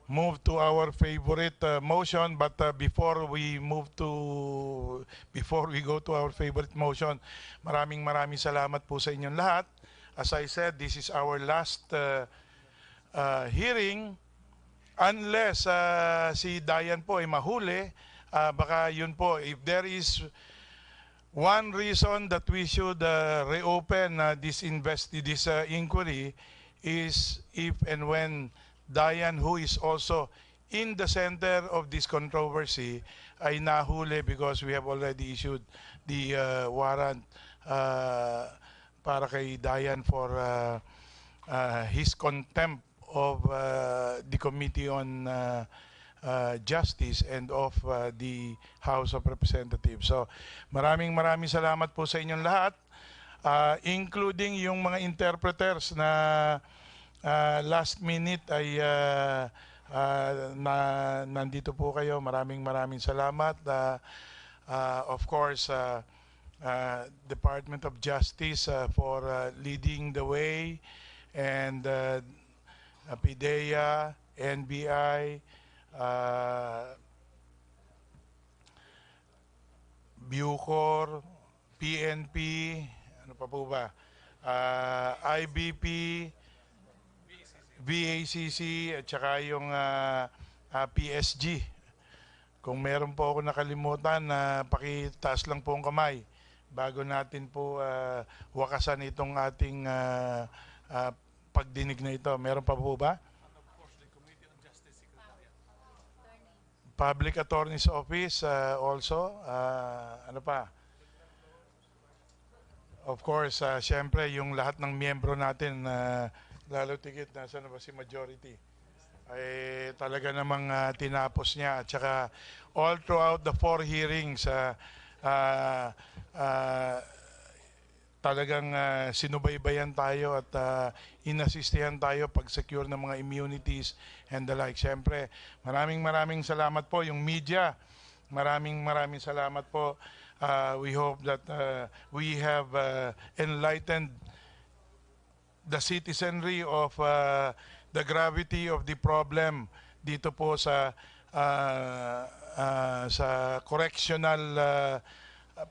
move to our favorite motion. But before we go to our favorite motion, maraming salamat po sa inyong lahat. As I said, this is our last hearing. Unless si Dayan po ay mahuli, baka yun po, if there is one reason that we should reopen this inquiry is if and when Dayan, who is also in the center of this controversy, ay nahuli, because we have already issued the warrant para kay Dayan for his contempt of the Committee on Justice and of the House of Representatives. So maraming salamat po sa inyong lahat, including yung mga interpreters na last minute ay nandito po kayo. Maraming salamat. Of course, Department of Justice for leading the way, and PIDEA, NBI, Bucor, PNP, ano pa po ba? IBP, VACC, at saka yung PSG. Kung meron po ako nakalimutan, pakitaas lang po ang kamay bago natin po wakasan itong ating pagdinig na ito. Meron pa po ba? Public Attorney's Office also. Ano pa? Of course, siyempre yung lahat ng miyembro natin, lalo tigit, nasa na ba si majority, ay talaga namang tinapos niya. At saka all throughout the 4 hearings, talagang sinubaybayan tayo at inasistihan tayo pag-secure ng mga immunities and the like. Siyempre, maraming salamat po yung media. Maraming salamat po. We hope that we have enlightened the citizenry of the gravity of the problem dito po sa correctional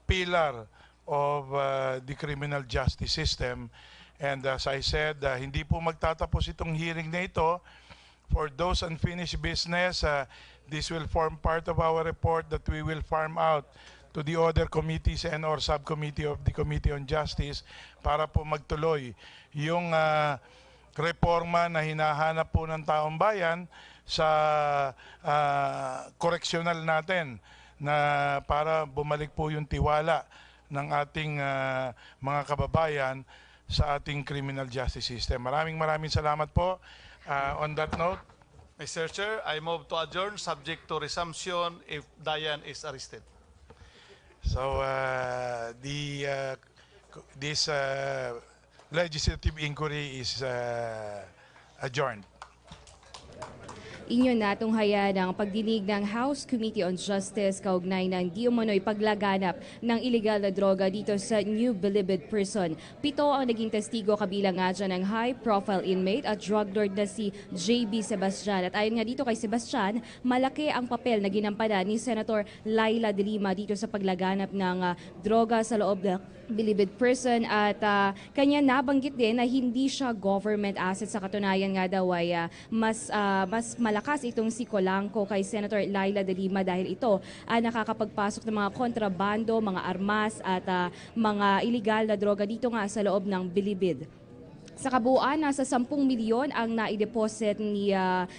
pillar of the criminal justice system. And as I said, hindi po magtatapos itong hearing na ito. For those unfinished business, this will form part of our report that we will farm out to the other committees and or subcommittee of the Committee on Justice para po magtuloy yung reforma na hinahanap po ng taong bayan sa correctional natin na para bumalik po yung tiwala ng ating mga kababayan sa ating criminal justice system. Maraming salamat po. On that note, Mr. Chair, I move to adjourn subject to resumption if Dayan is arrested. So this legislative inquiry is adjourned. Inyo natunghayan ang pagdinig ng House Committee on Justice kaugnay ng di umano'y paglaganap ng illegal na droga dito sa New Bilibid Prison. 7 ang naging testigo kabilang nga dyan ng high-profile inmate at drug lord na si JB Sebastian. At ayon nga dito kay Sebastian, malaki ang papel na ginampanan ni Senator Laila De Lima dito sa paglaganap ng droga sa loob ng Bilibid Prison at kanya nabanggit din na hindi siya government asset. Sa katunayan nga daw ay mas malakas itong si Colanco kay Senator Laila De Lima dahil ito nakakapagpasok ng mga kontrabando, mga armas at mga illegal na droga dito nga sa loob ng Bilibid. Sa kabuuan, nasa 10 milyon ang naideposit ni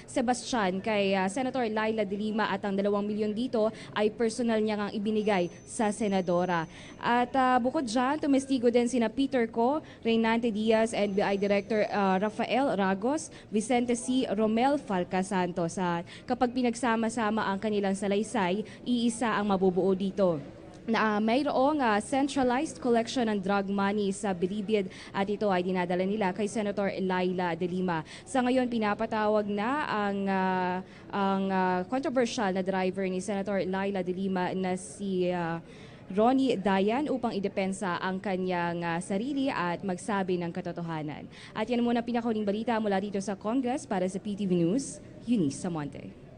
Sebastian kay Senator Laila De Lima at ang 2 milyon dito ay personal niya ngang ibinigay sa senadora. At bukod dyan, tumestigo din sina Peter Co, Reynante Diaz, NBI Director Rafael Ragos, Vicente C. Romel Falca Santos. Kapag pinagsama-sama ang kanilang salaysay, iisa ang mabubuo dito. Mayroong centralized collection ng drug money sa Bilibid at ito ay dinadala nila kay Senator Laila De Lima. Sa ngayon, pinapatawag na ang controversial na driver ni Senator Laila De Lima na si Ronnie Dayan upang idepensa ang kanyang sarili at magsabi ng katotohanan. At yan muna pinakahuling balita mula dito sa Congress para sa PTV News, Eunice Samonte.